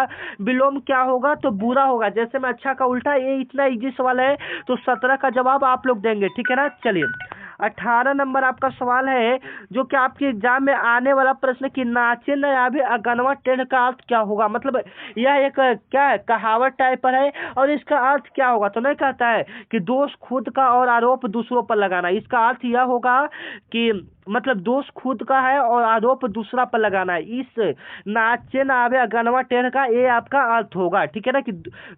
विलोम क्या होगा, तो बुरा होगा। जैसे में अच्छा का उल्टा, ये इतना इजी सवाल है तो 17 का जवाब आप लोग देंगे। ठीक है ना। चलिए 18 नंबर आपका सवाल है जो कि आपके एग्जाम में आने वाला प्रश्न कि नाचे न आवे अगनवा टेढ़ का अर्थ क्या होगा। मतलब यह एक क्या है, कहावत टाइप पर है और इसका अर्थ क्या होगा, तो नहीं कहता है कि दोष खुद का और आरोप दूसरों पर लगाना। इसका अर्थ यह होगा कि मतलब दोष खुद का है और आरोप दूसरा पर लगाना है। इस नाचे न आवे अगनवा टेढ़ का ये आपका अर्थ होगा। ठीक है ना, कि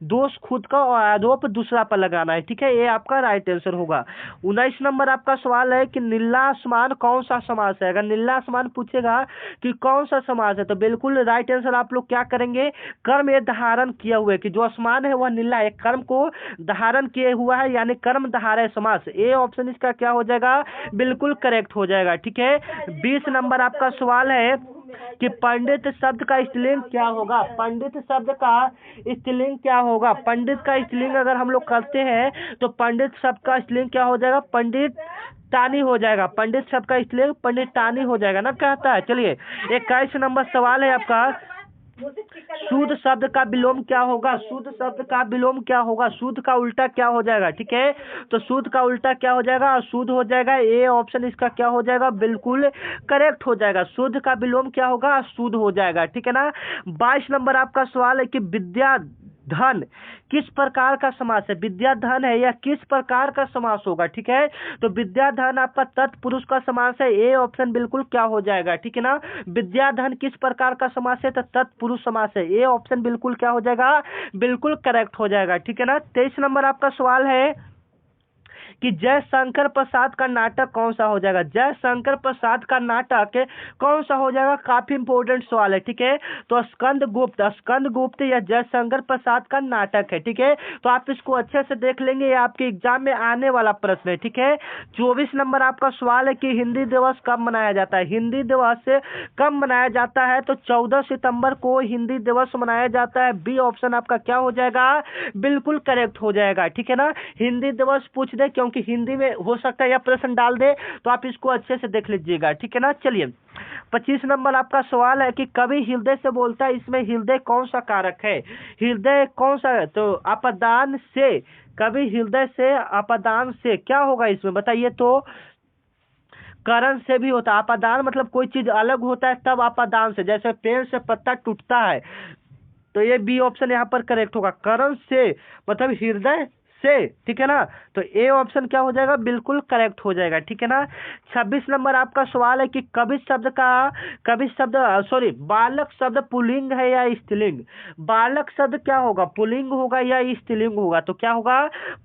दोष खुद का और आरोप दूसरा पर लगाना है। ठीक है, ये आपका राइट आंसर होगा। 19 नंबर आपका सवाल है कि नीला आसमान कौन सा समास है। अगर नीला आसमान पूछेगा कि कौन सा समास है तो बिल्कुल राइट आंसर आप लोग क्या करेंगे, कर्म ये धारण किया हुआ है कि जो आसमान है वह नीला है, कर्म को धारण किए हुआ है यानी कर्म धारय समास। ए ऑप्शन इसका क्या हो जाएगा, बिल्कुल करेक्ट हो जाएगा। ठीक है। 20 नंबर आपका सवाल है कि पंडित शब्द का स्त्रीलिंग क्या होगा, पंडित शब्द का स्त्रीलिंग क्या होगा। पंडित का स्त्रीलिंग अगर हम लोग करते हैं तो पंडित शब्द का स्त्रीलिंग क्या हो जाएगा, पंडित टानी हो जाएगा। पंडित शब्द का स्त्रीलिंग पंडित टानी हो जाएगा ना, कहता है। चलिए 21 नंबर सवाल है आपका, शुद्ध शब्द का विलोम क्या होगा, शुद्ध शब्द का विलोम क्या होगा, शुद्ध का उल्टा क्या हो जाएगा। ठीक है, तो शुद्ध का उल्टा क्या हो जाएगा, अशुद्ध हो जाएगा। ए ऑप्शन इसका क्या हो जाएगा, बिल्कुल करेक्ट हो जाएगा। शुद्ध का विलोम क्या होगा, अशुद्ध हो जाएगा। ठीक है ना। 22 नंबर आपका सवाल है कि विद्या धन किस प्रकार का समास है, विद्या धन है या किस प्रकार का समास होगा। ठीक है, तो विद्या धन आपका तत्पुरुष का समास है। ए ऑप्शन बिल्कुल क्या हो जाएगा। ठीक है ना, विद्या धन किस प्रकार का समास है, तो तत्पुरुष समास है। ए ऑप्शन बिल्कुल क्या हो जाएगा, बिल्कुल करेक्ट हो जाएगा। ठीक है ना। 23 नंबर आपका सवाल है कि जयशंकर प्रसाद का नाटक कौन सा हो जाएगा, जयशंकर प्रसाद का नाटक कौन सा हो जाएगा, काफी इंपॉर्टेंट सवाल है। ठीक है, तो स्कंद गुप्त या जयशंकर प्रसाद का नाटक है। ठीक है, तो आप इसको अच्छे से देख लेंगे, ये आपके एग्जाम में आने वाला प्रश्न है। ठीक है। 24 नंबर आपका सवाल है कि हिंदी दिवस कब मनाया जाता है, हिंदी दिवस कब मनाया जाता है, तो 14 सितंबर को हिंदी दिवस मनाया जाता है। बी ऑप्शन आपका क्या हो जाएगा, बिल्कुल करेक्ट हो जाएगा। ठीक है ना, हिंदी दिवस पूछ दे क्योंकि हिंदी में हो सकता है यह प्रश्न डाल दे, तो आप इसको अच्छे से देख लीजिएगा। ठीक है ना। चलिए 25 नंबर आपका सवाल है कि कवि हृदय से बोलता है, इसमें हृदय कौन सा कारक है, हृदय कौन सा है, तो अपदान से, कवि हृदय से अपदान से क्या होगा इसमें बताइए, तो करण से भी होता है। अपदान मतलब कोई चीज अलग होता है तब अपदान से, जैसे पेड़ से पत्ता टूटता है, तो ये बी ऑप्शन यहाँ पर करेक्ट होगा। करण से मतलब हृदय से। ठीक है ना, तो ए ऑप्शन क्या हो जाएगा, बिल्कुल करेक्ट हो जाएगा। ठीक है ना। 26 नंबर आपका सवाल है कि बालक शब्द पुल्लिंग है या स्त्रीलिंग, बालक शब्द क्या होगा, पुल्लिंग होगा या स्त्रीलिंग होगा, तो क्या होगा,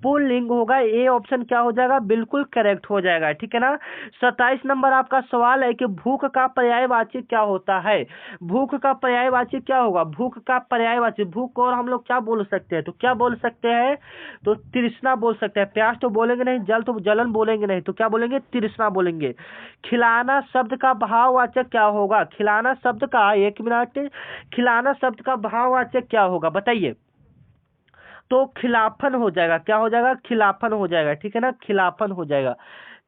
पुल्लिंग होगा। ए ऑप्शन क्या हो जाएगा, बिल्कुल करेक्ट हो जाएगा। ठीक है ना। 27 नंबर आपका सवाल है कि भूख का पर्यायवाची क्या होता है, भूख का पर्यायवाची क्या होगा, भूख का पर्यायवाची, भूख और हम लोग क्या बोल सकते हैं, तो क्या बोल सकते हैं, तो तृष्णा बोल सकते हैं। प्यास तो बोलेंगे नहीं, जल तो जलन बोलेंगे नहीं, तो क्या बोलेंगे, तृष्णा बोलेंगे। खिलाना शब्द का भाववाचक क्या होगा, खिलाना शब्द का, एक मिनट, खिलाना शब्द का भाववाचक क्या होगा बताइए, तो खिलाफन हो जाएगा। क्या हो जाएगा, खिलाफन हो जाएगा। ठीक है ना, खिलाफन हो जाएगा।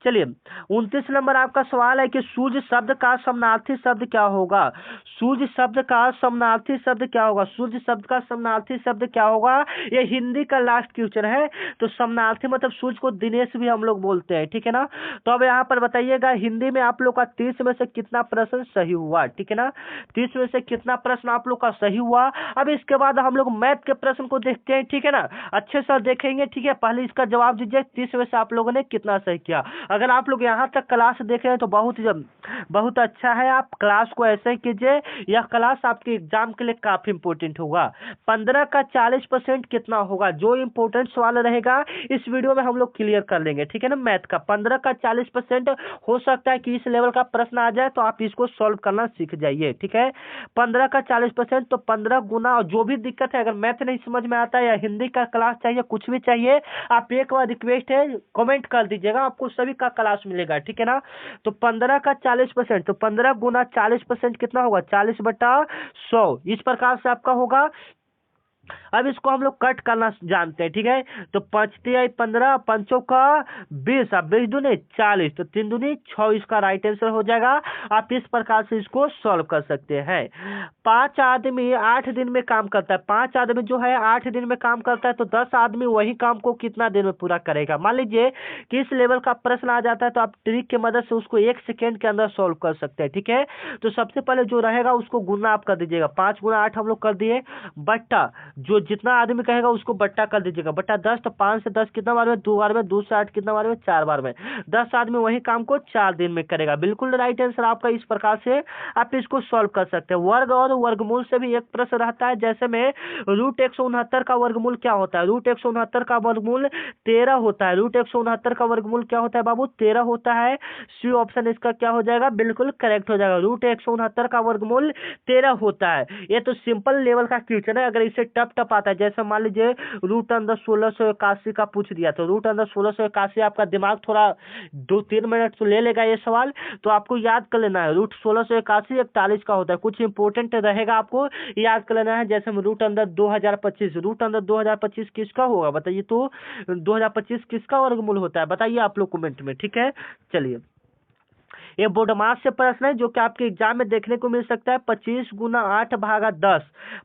चलिए 29 नंबर आपका सवाल है कि सूर्य शब्द का समानार्थी शब्द क्या होगा। सूर्य शब्द का समानार्थी शब्द क्या होगा। सूर्य शब्द का समानार्थी शब्द क्या होगा। ये हिंदी का लास्ट क्वेश्चन है। तो समानार्थी मतलब सूर्य को दिनेश भी हम लोग बोलते हैं, ठीक है ना। तो अब यहाँ पर बताइएगा हिंदी में आप लोग का 30 में से कितना प्रश्न सही हुआ, ठीक है ना। 30 में से कितना प्रश्न आप लोग का सही हुआ। अब इसके बाद हम लोग मैथ के प्रश्न को देखते हैं, ठीक है ना। अच्छे से देखेंगे, ठीक है। पहले इसका जवाब दीजिए 30 में से आप लोगों ने कितना सही किया। अगर आप लोग यहाँ तक क्लास देख रहे हैं तो बहुत अच्छा है। आप क्लास को ऐसे ही कीजिए, यह क्लास आपके एग्जाम के लिए काफी इंपॉर्टेंट होगा। 15 का 40% कितना होगा। जो इंपॉर्टेंट सवाल रहेगा इस वीडियो में हम लोग क्लियर कर लेंगे, ठीक है ना। मैथ का 15 का 40% हो सकता है कि इस लेवल का प्रश्न आ जाए, तो आप इसको सॉल्व करना सीख जाइए, ठीक है। 15 का 40% तो 15 गुना। और जो भी दिक्कत है, अगर मैथ नहीं समझ में आता है या हिंदी का क्लास चाहिए, कुछ भी चाहिए, आप एक बार रिक्वेस्ट है कमेंट कर दीजिएगा, आपको सभी का क्लास मिलेगा, ठीक है ना। तो 15 का 40%, तो 15 गुना 40% कितना होगा, 40/100। इस प्रकार से आपका होगा। अब इसको हम लोग कट करना जानते हैं, ठीक है। तो 5×3=15, 5×4=20, अब 20 दूनी 40, तो 3 दूनी 6, इसका राइट आंसर हो जाएगा। आप इस प्रकार से इसको सॉल्व कर सकते हैं। 5 आदमी 8 दिन में काम करता है। 5 आदमी जो है 8 दिन में काम करता है, तो 10 आदमी वही काम को कितना दिन में पूरा करेगा। मान लीजिए कि इस लेवल का प्रश्न आ जाता है, तो आप ट्रिक की मदद से उसको 1 सेकेंड के अंदर सॉल्व कर सकते हैं, ठीक है। तो सबसे पहले जो रहेगा उसको गुना आप कर दीजिएगा। 5 × 8 हम लोग कर दिए, बट्टा जो जितना आदमी कहेगा उसको बट्टा कर दीजिएगा, बट्टा 10। तो 5 से 10 कितना बार में, 2 बार में, 2 से 8 कितना बार में, 4 बार में। 10 आदमी वही काम को 4 दिन में करेगा। बिल्कुल राइट आंसर आपका। इस प्रकार से आप इसको सॉल्व कर सकते हैं। वर्ग और वर्गमूल से भी एक प्रश्न रहता है, जैसे में √169 का वर्गमूल क्या होता है। √169 का वर्गमूल 13 होता है। √169 का वर्गमूल क्या होता है बाबू, 13 होता है। सी ऑप्शन इसका क्या हो जाएगा, बिल्कुल करेक्ट हो जाएगा। √169 का वर्गमूल 13 होता है। ये तो सिंपल लेवल का क्वेश्चन है। अगर इसे टफ आता है, जैसे मान लीजिए √1681 का पूछ दिया, तो √1681 आपका दिमाग थोड़ा 2-3 मिनट तो ले लेगा ये सवाल, तो आपको याद कर लेना है। √1681 41 का होता है। कुछ इंपोर्टेंट रहेगा, आपको याद कर लेना है। जैसे √2025, √2025 किसका होगा बताइए। तो 2025 किसका वर्गमूल होता है बताइए आप लोग कमेंट में, ठीक है। चलिए ये बोर्ड मार्क्स से प्रश्न है जो कि आपके एग्जाम में देखने को मिल सकता है। 25 × 8/10,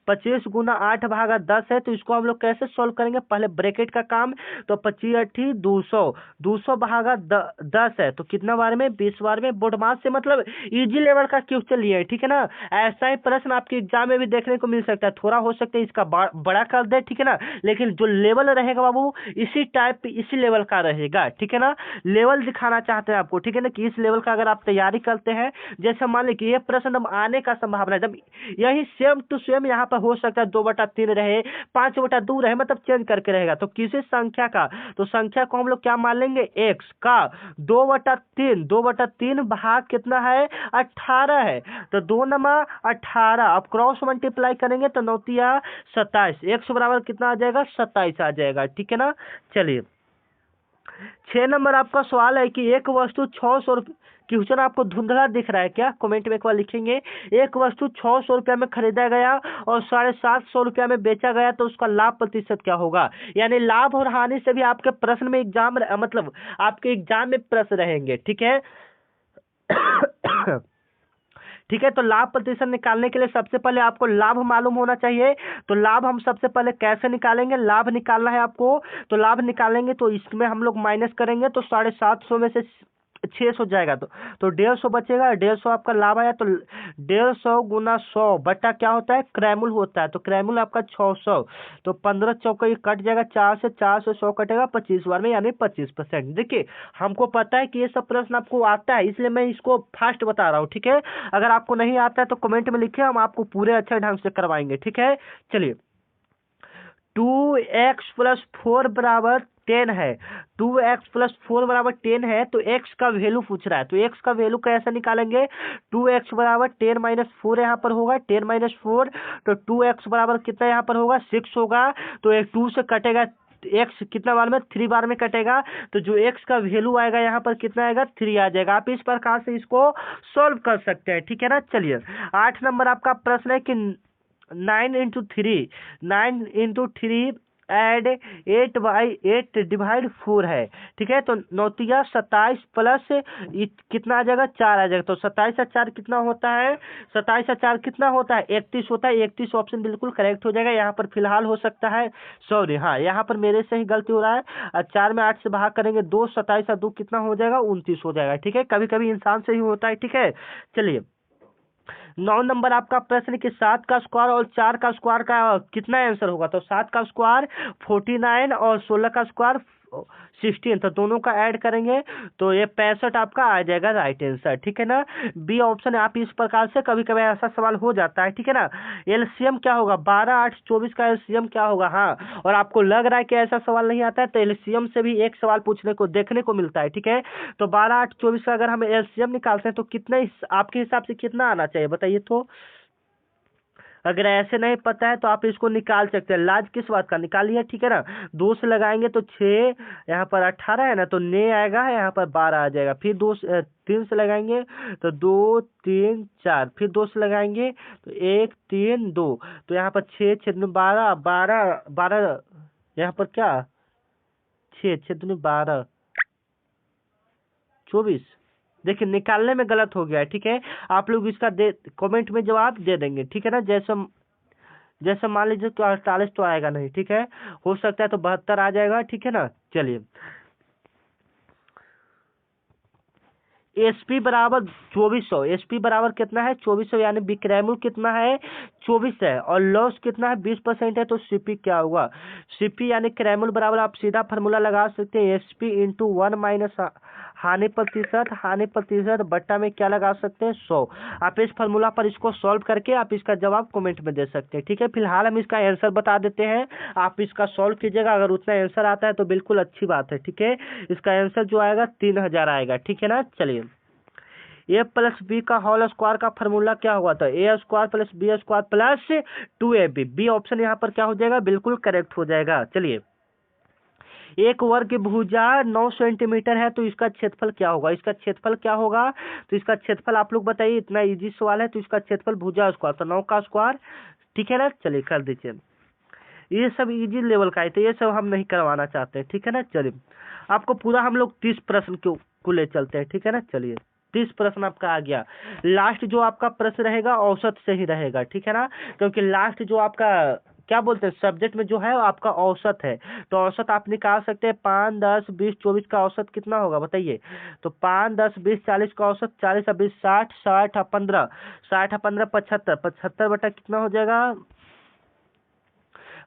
25 × 8/10 है। तो इसको हम लोग कैसे सॉल्व करेंगे, पहले ब्रैकेट का काम। तो 25×8 200, 200/10 है, तो कितना बार में, 20 बार में। बोर्ड मार्क्स से मतलब इजी लेवल का क्वेश्चन लिए है, ठीक है ना। ऐसा ही प्रश्न आपके एग्जाम में भी देखने को मिल सकता है। थोड़ा हो सकता है इसका बड़ा कर दे, ठीक है ना, लेकिन जो लेवल रहेगा बाबू इसी टाइप इसी लेवल का रहेगा, ठीक है ना। लेवल दिखाना चाहते हैं आपको, ठीक है ना, कि इस लेवल का अगर आप तैयारी करते हैं। जैसे मान लीजिए कि ये प्रश्न अब आने का संभावना है, जब यही सेम टू सेम यहाँ पर हो सकता है 2/3 रहे, 5/2 रहे, मतलब चेंज करके रहेगा। तो किसी संख्या का, तो संख्या को हम लोग क्या मान लेंगे, x का 2/3 भाग कितना है, 18 है। तो 2×18, अब क्रॉस मल्टीप्लाई करेंगे तो 9×27, x बराबर कितना आ जाएगा, 27 आ जाएगा, ठीक है ना। चलिए 6 नंबर आपका सवाल है कि एक वस्तु 600 रुपये, क्वेश्चन आपको धुंधला दिख रहा है क्या, कमेंट में एक बार लिखेंगे। एक वस्तु 600 रुपया में खरीदा गया और 750 रुपया में बेचा गया, तो उसका लाभ प्रतिशत क्या होगा। यानी लाभ और हानि से भी आपके प्रश्न में एग्जाम मतलब आपके एग्जाम में प्रश्न रहेंगे, ठीक है। ठीक है, तो लाभ प्रतिशत निकालने के लिए सबसे पहले आपको लाभ मालूम होना चाहिए। तो लाभ हम सबसे पहले कैसे निकालेंगे, लाभ निकालना है आपको, तो लाभ निकालेंगे तो इसमें हम लोग माइनस करेंगे, तो 750 में से 600 जाएगा, तो 150 बचेगा। 150 आपका लाभ आया, तो 150 × 100 बटा क्या होता है, क्रैमुल होता है। तो क्रैमुल आपका 600, तो 15 चौका ये कट जाएगा, 4 से 100 कटेगा 25 बार में, यानी 25%। देखिए हमको पता है कि ये सब प्रश्न आपको आता है, इसलिए मैं इसको फास्ट बता रहा हूँ, ठीक है। अगर आपको नहीं आता है तो कमेंट में लिखिए, हम आपको पूरे अच्छे ढंग से करवाएंगे, ठीक है। चलिए 2x + 4 = 10 है। 2x + 4 = 10 है, तो x का वैल्यू पूछ रहा है, तो x का वैल्यू कैसे निकालेंगे। 2x = 10 - 4 यहाँ पर होगा, 10 - 4, तो 2x बराबर कितना यहाँ पर होगा, 6 होगा। तो एक 2 से कटेगा, x कितना बार में, 3 बार में कटेगा, तो जो x का वैल्यू आएगा यहाँ पर कितना आएगा, 3 आ जाएगा। आप इस प्रकार से इसको सॉल्व कर सकते हैं, ठीक है ना। चलिए 8 नंबर आपका प्रश्न है कि 9 × 3, 9 × 3 एड 8/8 डिवाइड 4 है, ठीक है। तो 9 27 प्लस कितना आ जाएगा, 4 आ जाएगा। तो 27 और 4 कितना होता है, 27 और 4 कितना होता है, 31 होता है। 31 ऑप्शन बिल्कुल करेक्ट हो जाएगा। यहाँ पर फिलहाल हो सकता है, सॉरी हाँ यहाँ पर मेरे से ही गलती हो रहा है। 4 में 8 से भाग करेंगे 2, 27 और 2 कितना हो जाएगा, 29 हो जाएगा, ठीक है। कभी कभी इंसान से ही होता है, ठीक है। चलिए 9 नंबर आपका प्रश्न कि 7 का स्क्वायर और 4 का स्क्वायर का कितना आंसर होगा। तो 7 का स्क्वायर 49 और 16 का स्क्वायर 16, तो दोनों का ऐड करेंगे तो ये 65 आपका आ जाएगा राइट आंसर, ठीक है ना। बी ऑप्शन आप इस प्रकार से, कभी कभी ऐसा सवाल हो जाता है, ठीक है ना। एलसीएम क्या होगा, 12 8 24 का एलसीएम क्या होगा। हाँ, और आपको लग रहा है कि ऐसा सवाल नहीं आता है, तो एलसीएम से भी एक सवाल पूछने को देखने को मिलता है, ठीक है। तो 12 8 24 का अगर हम एलसीएम निकालते हैं तो कितना आपके हिसाब से कितना आना चाहिए बताइए। तो अगर ऐसे नहीं पता है तो आप इसको निकाल सकते हैं। लाज किस बात का, निकालिए, ठीक है ना। 2 से लगाएंगे तो 6, यहाँ पर 18 है ना, तो ने आएगा, यहाँ पर 12 आ जाएगा। फिर 3 से लगाएंगे तो 2 3 4, फिर 2 से लगाएंगे तो 1 3 2, तो यहाँ पर 6 6 12 12 12, यहाँ पर क्या 6 6 12 24। देखिए निकालने में गलत हो गया है, ठीक है। आप लोग इसका कमेंट में जवाब दे देंगे, ठीक है ना। जैसे जैसे मान लीजिए कि 48 तो आएगा नहीं, ठीक है। हो सकता है तो 72 आ जाएगा, ठीक है ना। चलिए एसपी बराबर 2400, एसपी बराबर कितना है 2400, यानी विक्रयमूल्य कितना है 24 है, और लॉस कितना है 20% है। तो सीपी क्या होगा, सीपी यानी क्रयमूल्य बराबर आप सीधा फार्मूला लगा सकते हैं, एसपी इंटू 1 माइनस हानि प्रतिशत बट्टा में क्या लगा सकते हैं 100। आप इस फार्मूला पर इसको सॉल्व करके आप इसका जवाब कमेंट में दे सकते हैं, ठीक है। फिलहाल हम इसका आंसर बता देते हैं, आप इसका सॉल्व कीजिएगा। अगर उतना आंसर आता है तो बिल्कुल अच्छी बात है, ठीक है। इसका आंसर जो आएगा 3000 आएगा, ठीक है ना। चलिए ए प्लस बी का होल स्क्वायर का फार्मूला क्या हुआ था, A square plus B square plus 2ab। B option यहाँ पर क्या हो जाएगा, बिल्कुल करेक्ट हो जाएगा। चलिए एक वर्ग भुजा 9 सेंटीमीटर है, तो इसका क्षेत्रफल क्या होगा, इसका क्षेत्रफल क्या होगा। तो इसका क्षेत्रफल आप लोग बताइए, इतना इजी सवाल है। तो इसका क्षेत्रफल भुजा स्क्वायर, तो 9 का स्क्वायर, ठीक है ना। चलिए कर दीजिए, ये सब इजी लेवल का है, तो ये सब हम नहीं करवाना चाहते, ठीक है ना। चलिए आपको पूरा हम लोग 30 प्रश्न को ले चलते हैं, ठीक है ना। चलिए 30 प्रश्न आपका आ गया। लास्ट जो आपका प्रश्न रहेगा औसत से ही रहेगा, ठीक है ना। क्योंकि लास्ट जो आपका क्या बोलते हैं सब्जेक्ट में जो है आपका औसत है, तो औसत आप निकाल सकते हैं 5 10 20 24 का औसत कितना होगा बताइए। तो 5 10 20 40 का औसत, 40 और 20 60, 60 और 15, 60 और 15 75, 75 बटा कितना हो जाएगा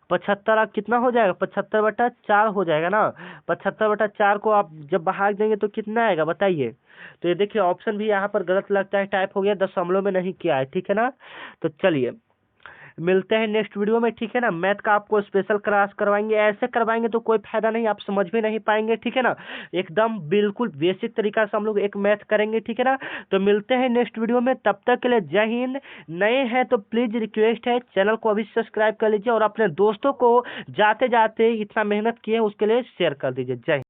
75, अब कितना हो जाएगा 75/4 हो जाएगा ना। 75/4 को आप जब भाग देंगे तो कितना आएगा बताइए। तो ये देखिए ऑप्शन भी यहाँ पर गलत लगता है, टाइप हो गया, दशमलव में नहीं किया है, ठीक है ना। तो चलिए मिलते हैं नेक्स्ट वीडियो में, ठीक है ना। मैथ का आपको स्पेशल क्लास करवाएंगे, ऐसे करवाएंगे तो कोई फायदा नहीं, आप समझ भी नहीं पाएंगे, ठीक है ना। एकदम बिल्कुल बेसिक तरीका से हम लोग एक मैथ करेंगे, ठीक है ना। तो मिलते हैं नेक्स्ट वीडियो में, तब तक के लिए जय हिंद। नए हैं तो प्लीज रिक्वेस्ट है चैनल को अभी सब्सक्राइब कर लीजिए, और अपने दोस्तों को जाते जाते इतना मेहनत किए उसके लिए शेयर कर दीजिए। जय हिंद।